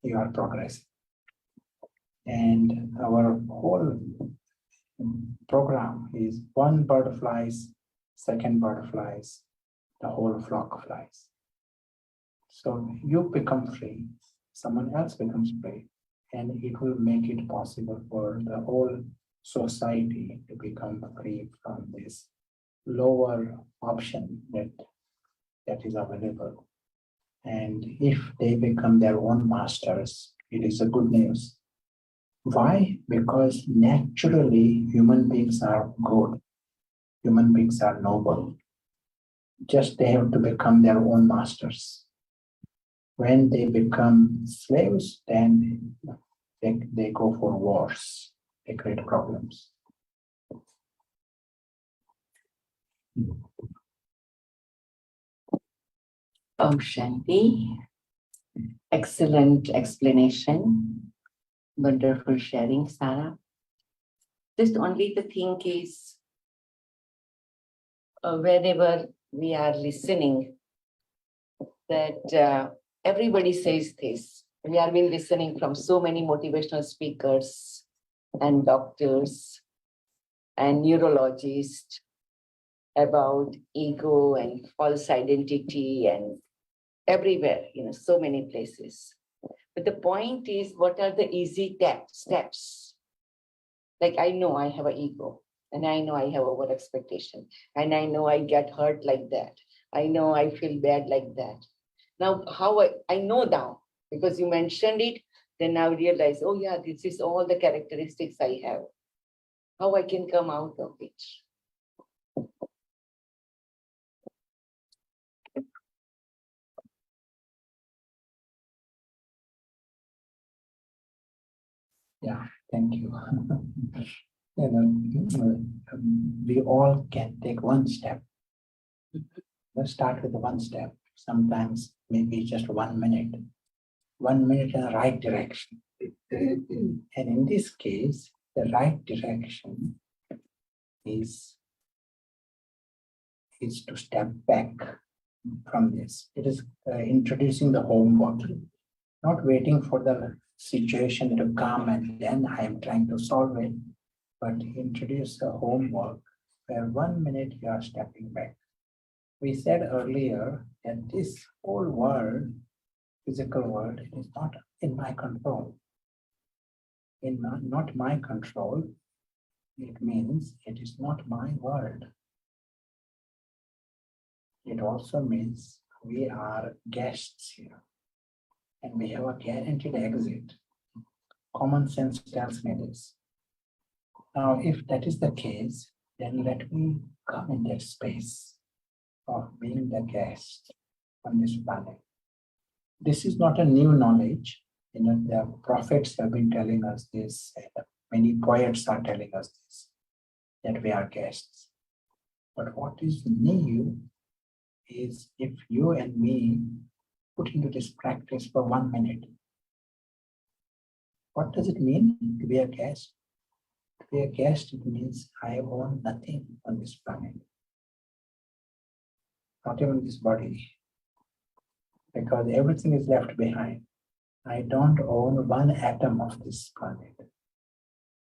you are progressing. And our whole program is one bird flies, second bird flies, the whole flock flies. So you become free, someone else becomes free, and it will make it possible for the whole society to become free from this lower option that is available. And if they become their own masters, it is a good news. Why? Because naturally human beings are good. Human beings are noble. Just they have to become their own masters. When they become slaves, then they go for wars. They create problems. Om Shanti. Excellent explanation. Wonderful sharing, Sarah. Just only the thing is, whenever we are listening, that everybody says this. We have been listening from so many motivational speakers and doctors and neurologists about ego and false identity and everywhere, so many places. But the point is, what are the easy steps? Like, I know I have an ego, and I know I have over expectation, and I know I get hurt like that. I know I feel bad like that. Now, how I know now, because you mentioned it, then I realize, oh yeah, this is all the characteristics I have. How I can come out of it. Yeah, thank you. You know, we all can take one step. Let's start with the one step. Sometimes maybe just 1 minute. 1 minute in the right direction. And in this case, the right direction is to step back from this. It is introducing the homework, not waiting for the situation to come and then I am trying to solve it, but introduce the homework where 1 minute you are stepping back. We said earlier that this whole world, physical world, is not in my control. Not my control, it means it is not my world. It also means we are guests here and we have a guaranteed exit. Common sense tells me this. Now, if that is the case, then let me come in that space of being the guest on this planet. This is not a new knowledge. You know, the prophets have been telling us this, and many poets are telling us this, that we are guests. But what is new is if you and me put into this practice for 1 minute. What does it mean to be a guest? To be a guest, it means I own nothing on this planet. Not even this body. Because everything is left behind. I don't own one atom of this planet.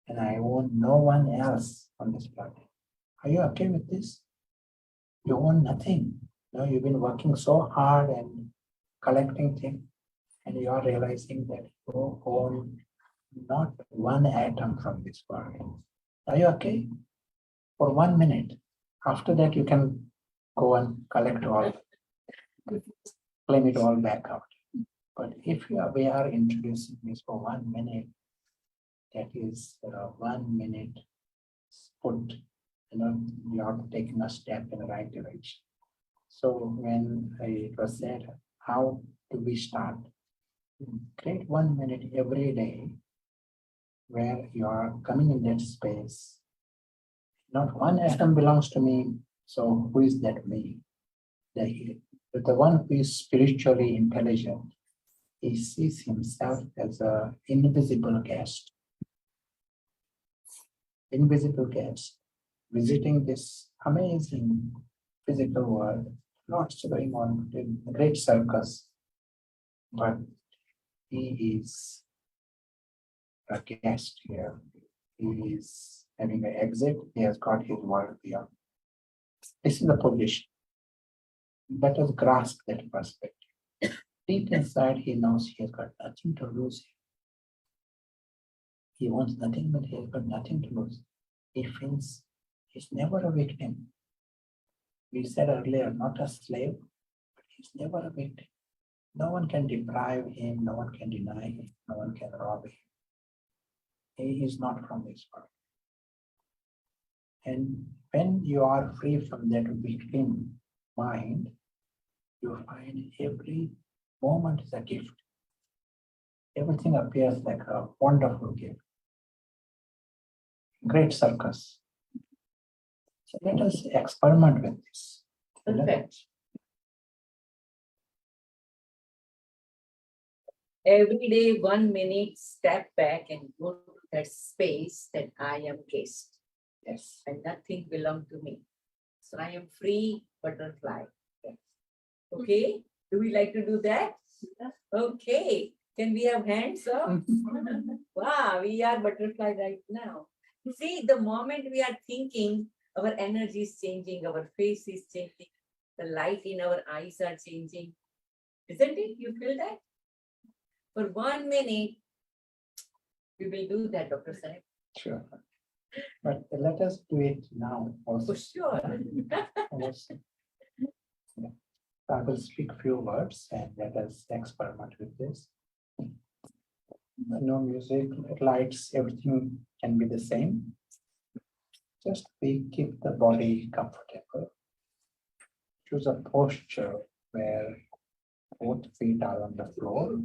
And I own no one else on this planet. Are you okay with this? You own nothing. You know, you've been working so hard and collecting things, and you are realizing that you own not one atom from this world. Are you okay? For 1 minute. After that, you can go and collect all, claim it all back out. But if we are introducing this for 1 minute, that is 1 minute put, you are taking a step in the right direction. So when it was said, how do we start? Create 1 minute every day where you are coming in that space. Not one atom belongs to me, so who is that me? The one who is spiritually intelligent, he sees himself as an invisible guest. Invisible guest visiting this amazing physical world, lots going on in a great circus, but he is a guest here. He is having an exit, he has got his world beyond. This is the position. Let us grasp that perspective. Deep inside, he knows he has got nothing to lose. He wants nothing, but he has got nothing to lose. He feels he's never a victim. We said earlier, not a slave, but he's never a victim. No one can deprive him, no one can deny him, no one can rob him. He is not from this world. And when you are free from that victim mind, you find every moment is a gift. Everything appears like a wonderful gift. Great circus. So let us experiment with this. Perfect. Every day, 1 minute, step back and go to that space that I am guest. Yes. And nothing belongs to me. So I am free butterfly. Yes. Okay, do we like to do that? Okay, can we have hands up? Wow, we are butterfly right now. See, the moment we are thinking, our energy is changing, our face is changing, the light in our eyes are changing. Isn't it? You feel that? For 1 minute, we will do that, Dr. Saib. Sure. But let us do it now also. For sure. Also. Yeah. I will speak few words and let us experiment with this. No music, lights, everything can be the same. Just we keep the body comfortable. Choose a posture where both feet are on the floor.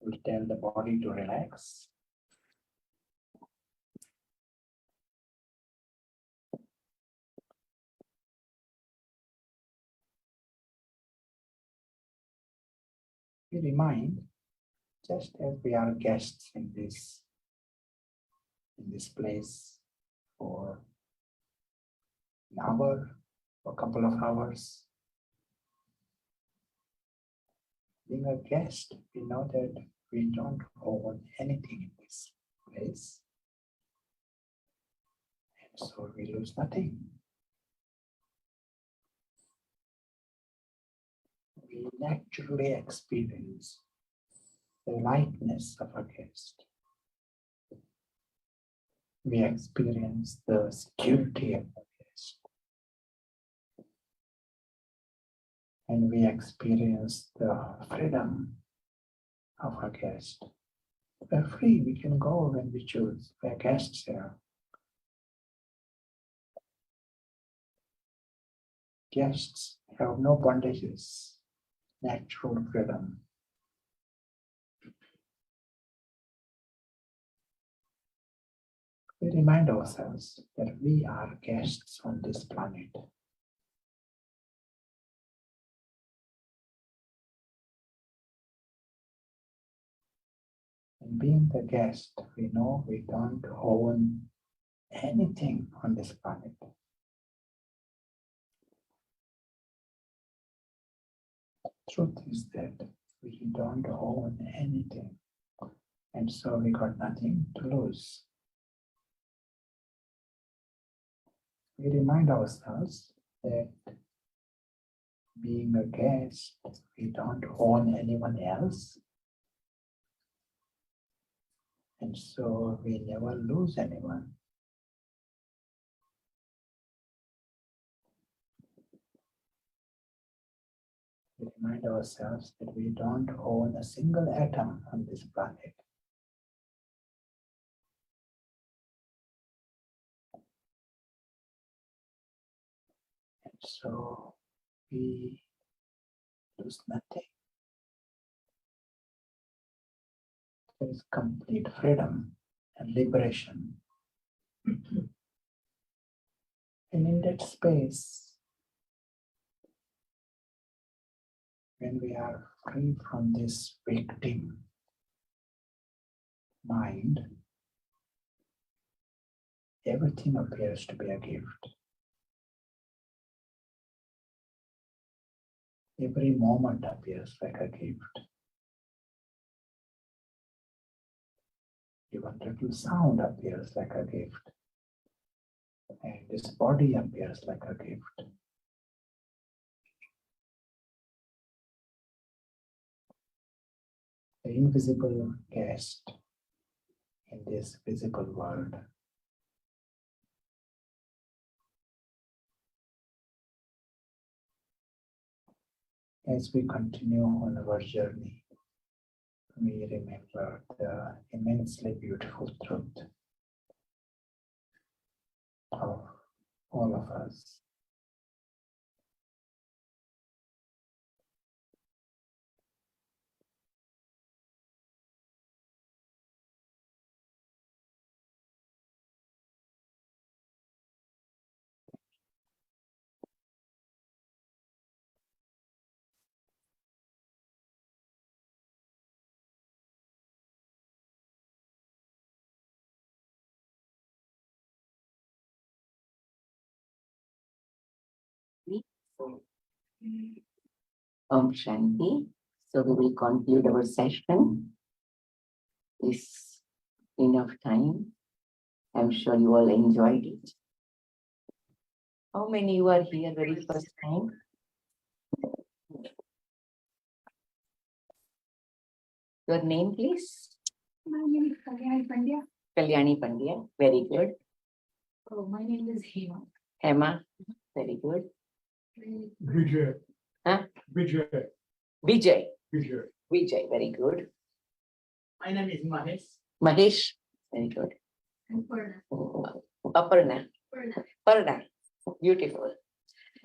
will tell the body to relax. We remind, just as we are guests in this place for an hour or a couple of hours. Being a guest, we know that we don't own anything in this place. And so we lose nothing. We naturally experience the lightness of a guest. We experience the security of a guest. And we experience the freedom of a guest. We're free, we can go when we choose. We're guests here. Guests have no bondages, natural freedom. We remind ourselves that we are guests on this planet. And being the guest, we know we don't own anything on this planet. Truth is that we don't own anything, and so we got nothing to lose. We remind ourselves that being a guest, we don't own anyone else, and so we never lose anyone. We remind ourselves that we don't own a single atom on this planet. And so we lose nothing. There is complete freedom and liberation. And in that space, when we are free from this victim mind, everything appears to be a gift. Every moment appears like a gift. Even little sound appears like a gift. And this body appears like a gift. The invisible guest in this visible world. As we continue on our journey, we remember the immensely beautiful truth of all of us. Shanti. So we will conclude our session. Is enough time. I'm sure you all enjoyed it. How many you are here very first time? Your name, please? My name is Kalyani Pandya. Kalyani Pandya. Very good. Oh, my name is Hema. Emma. Very good. Vijay. Huh? Vijay. Vijay. Vijay. Vijay. Very good. My name is Mahesh. Mahesh. Very good. And Purna. Aparna. Purna. Parna. Beautiful.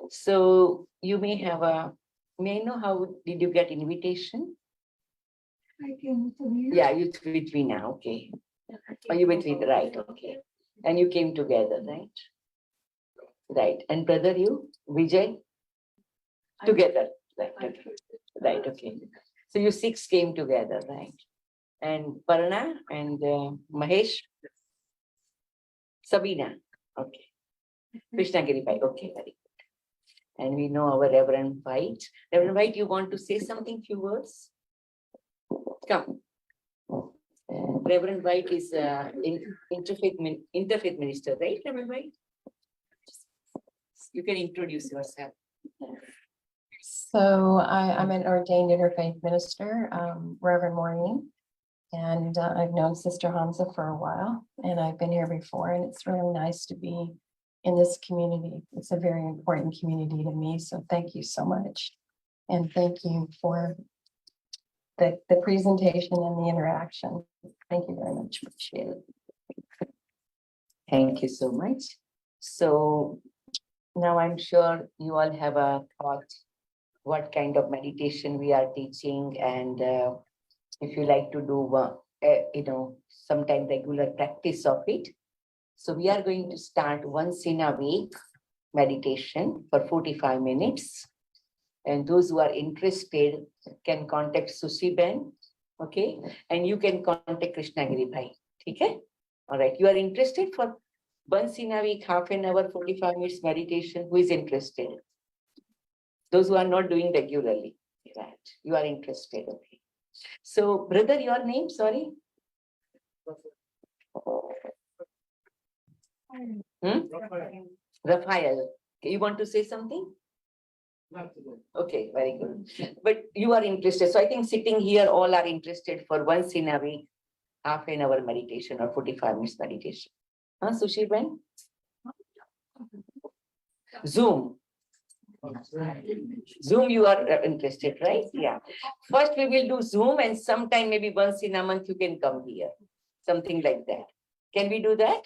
So you may have a, may I know how did you get invitation? I came to you. Yeah, you with Veena, okay. Are you with Veena, right, okay. And you came together, right? Right, and brother you, Vijay? Together, right, okay. Right, okay. So you six came together, right? And Parna and Mahesh? Sabina, okay. Krishnagiri Pai, okay, very good. And we know our Reverend White. Reverend White, you want to say something, few words? Come. Reverend White is interfaith minister, right, Reverend White? You can introduce yourself. So I'm an ordained interfaith minister, Reverend Maureen, and I've known Sister Hamza for a while, and I've been here before, and it's really nice to be in this community. It's a very important community to me, so thank you so much. And thank you for the presentation and the interaction. Thank you very much. Appreciate it. Thank you so much. So now I'm sure you all have a thought what kind of meditation we are teaching, and if you like to do sometime regular practice of it. So we are going to start once in a week meditation for 45 minutes. And those who are interested can contact Susi Ben, okay? And you can contact Krishnagiri Bhai, okay? All right, you are interested for once in a week, half an hour, 45 minutes meditation. Who is interested? Those who are not doing regularly, right? You are interested, okay? So, brother, your name, sorry? Raphael. You want to say something? Okay, very good. But you are interested. So I think sitting here, all are interested for once in a week, half an hour meditation or 45 minutes meditation. Huh, Sushi Ben? Zoom. Zoom, you are interested, right? Yeah. First, we will do Zoom, and sometime maybe once in a month you can come here. Something like that. Can we do that?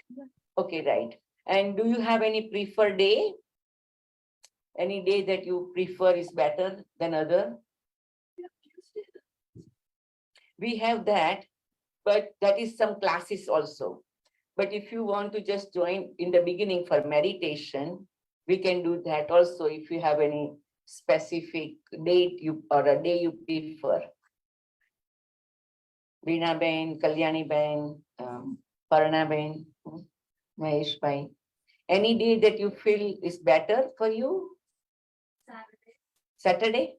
Okay, right. And do you have any preferred day? Any day that you prefer is better than other? We have that, but that is some classes also. But if you want to just join in the beginning for meditation, we can do that also if you have any specific date or a day you prefer. Veena Ben, Kalyani Ben, Parna Ben, Mahesh Bhai. Any day that you feel is better for you? Saturday?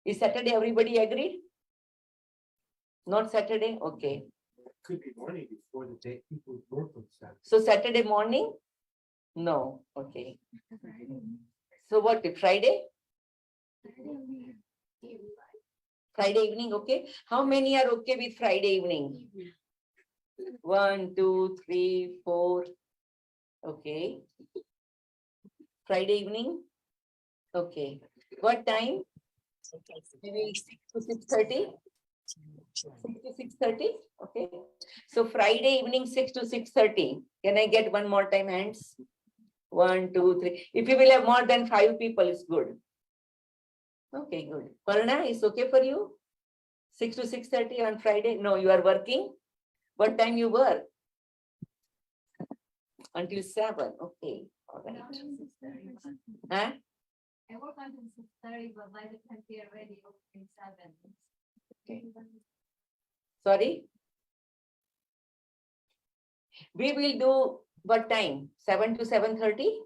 Is Saturday everybody agreed? Not Saturday? Okay. Could be morning before the day people work on Saturday. So Saturday morning? No. Okay. So what? Friday? Friday evening, okay. How many are okay with Friday evening? 1, 2, 3, 4. Okay. Friday evening? Okay. What time? Maybe 6 to 6:30? 6 to 6:30? Okay. So Friday evening, 6 to 6:30. Can I get one more time hands? 1, 2, 3. If you will have more than 5 people, it's good. Okay, good. Parna, is okay for you? 6 to 6:30 on Friday? No, you are working? What time you work? Until 7. Okay. All right. Huh? I work until 6:30, but by the time we are ready, opening 7. Okay. Sorry? We will do what time? 7 to 7:30?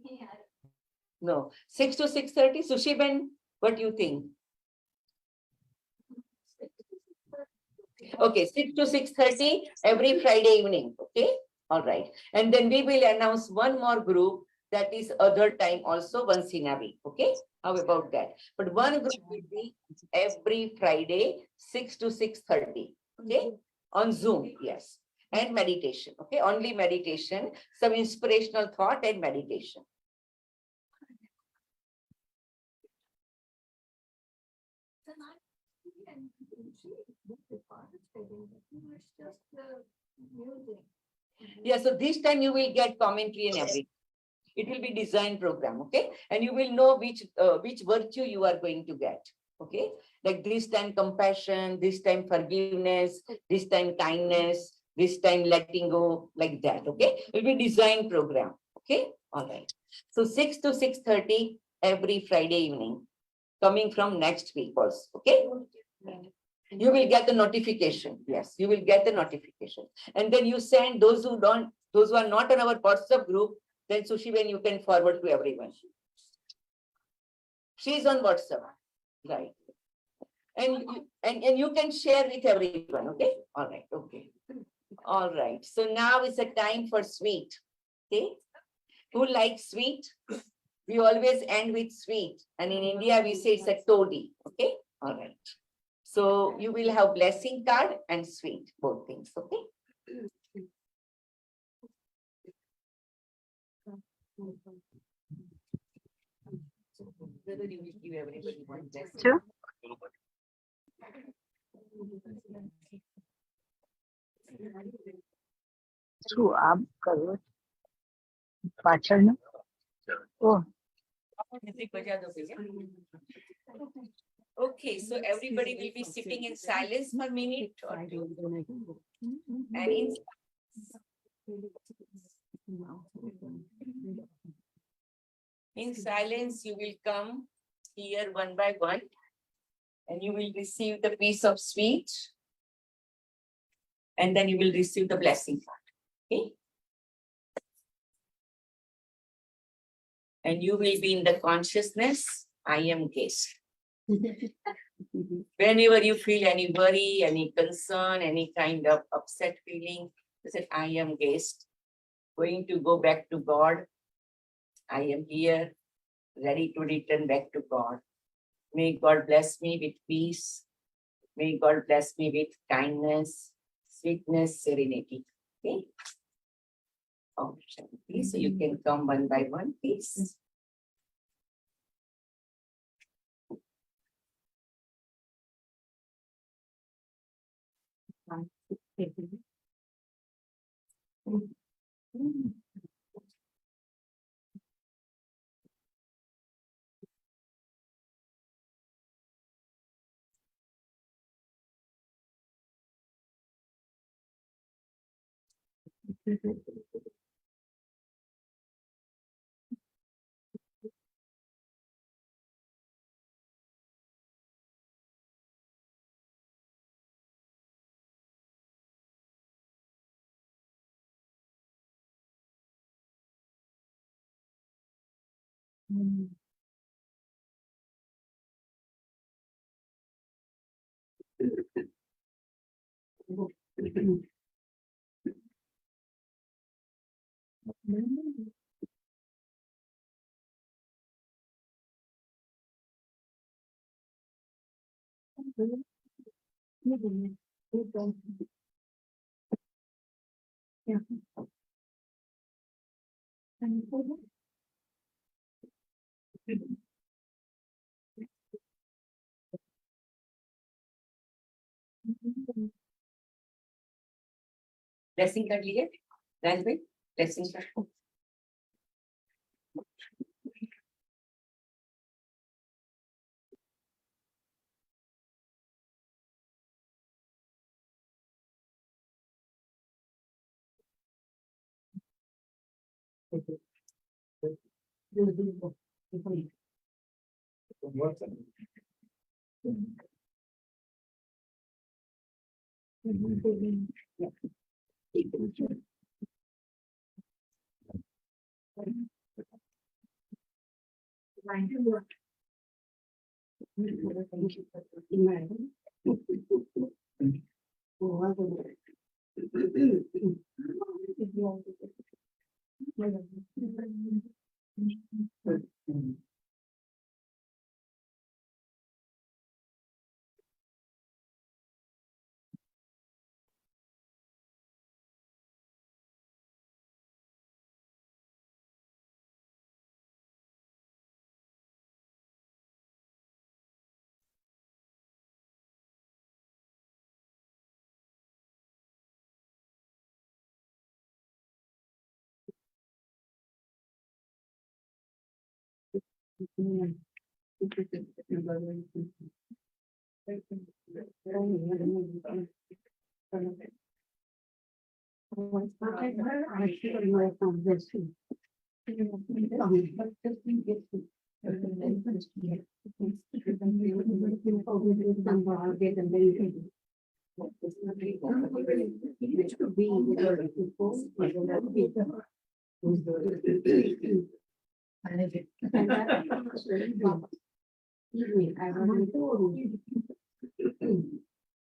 Yeah. No. 6 to 6:30? Sushi Ben, what do you think? Okay, 6 to 6:30 every Friday evening. Okay. All right. And then we will announce one more group that is other time also once in a week. Okay. How about that? But one group will be every Friday, 6 to 6:30. Okay. On Zoom. Yes. And meditation. Okay. Only meditation, some inspirational thought and meditation. Yeah, so this time you will get commentary and everything. It will be design program, okay? And you will know which virtue you are going to get. Okay, like this time compassion, this time forgiveness, this time kindness, this time letting go, like that. Okay, it will be design program. Okay, all right. So 6 to 6:30 every Friday evening, coming from next week also. Okay, you will get the notification. Yes, you will get the notification, and then you send those who don't, those who are not in our WhatsApp group. Then Sushi, when you can forward to everyone. She is on WhatsApp, right? And you can share with everyone. Okay, all right. Okay, all right. So now is the time for sweet. Okay, who likes sweet? We always end with sweet, and in India we say it's a toddy. Okay, all right. So you will have blessing card and sweet, both things. Okay. Whether you will give everybody one blessing. Sure. શું આમ કરવું પાછળનું ઓ Okay, so everybody will be sitting in silence for a minute or two. And in silence, you will come here one by one, and you will receive the piece of sweet, and then you will receive the blessing card. Okay? And you will be in the consciousness, I am guest. Whenever you feel any worry, any concern, any kind of upset feeling, you say, I am guest, going to go back to God. I am here, ready to return back to God. May God bless me with peace. May God bless me with kindness, sweetness, serenity. Okay? Oh, please, so you can come one by one, please. Blessing card liye? Ranjit, blessing card.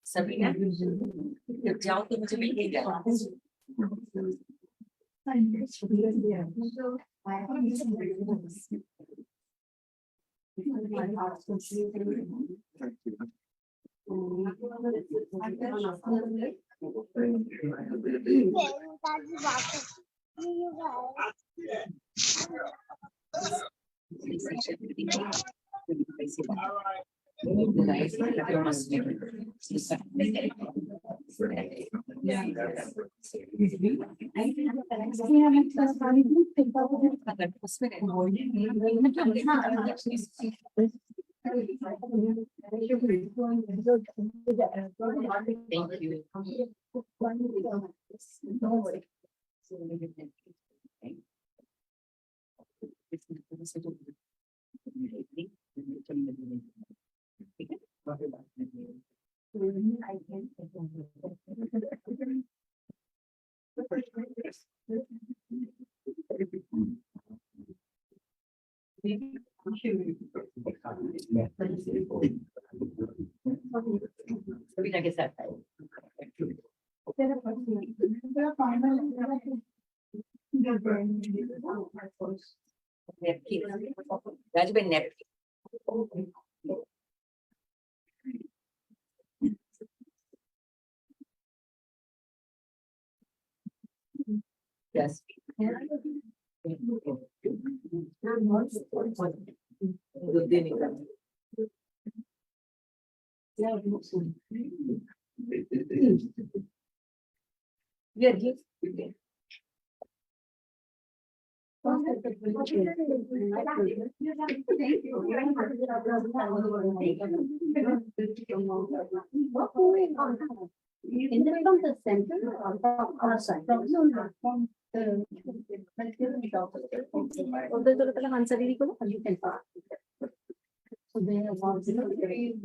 Sabina, जब जाओ तो मुझे मिल के जाना। Thank you. Sabina के साथ आए। Napkin. napkin. Yes. Yeah, yes. In the from the center or from side? From the. You can talk. So they have one zero three.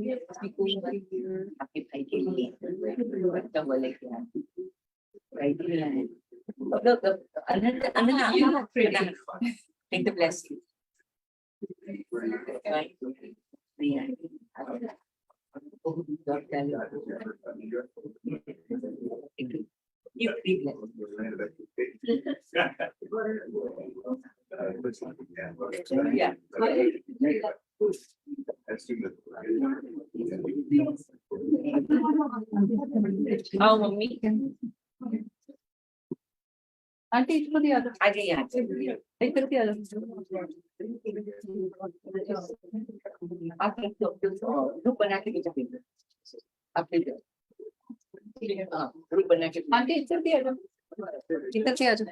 आपके भाई के लिए बच्चा बोले क्या भाई के लिए है take the blessing you yeah. Oh, mommy. Auntie, it's for the other. I gave It's for the other. आप ग्रुप बना के भेजा आप ग्रुप बना के Auntie, it's for the other. इधर से आ जाओ।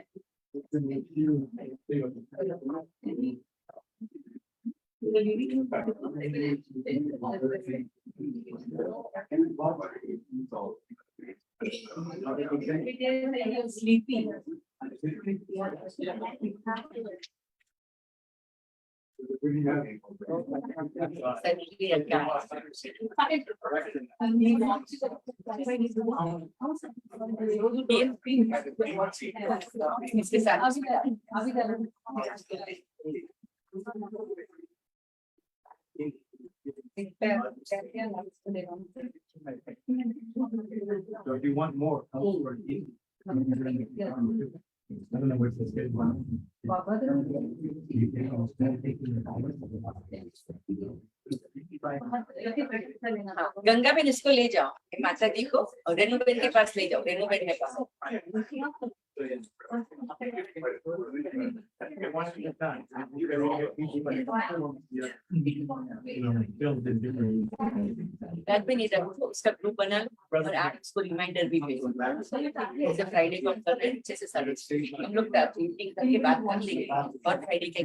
Sleepy. इसके साथ So if you want more. I don't know where this is. Ganga Ben इसको ले जाओ माता जी को और रेणु बेन के पास ले जाओ रेणु बेन है पास बेन इधर उसका ग्रुप बना लो और आप उसको रिमाइंडर भी भेजो जैसे फ्राइडे को कर रहे हैं जैसे सर्विस हम लोग मीटिंग करके बात कर लेंगे और फ्राइडे के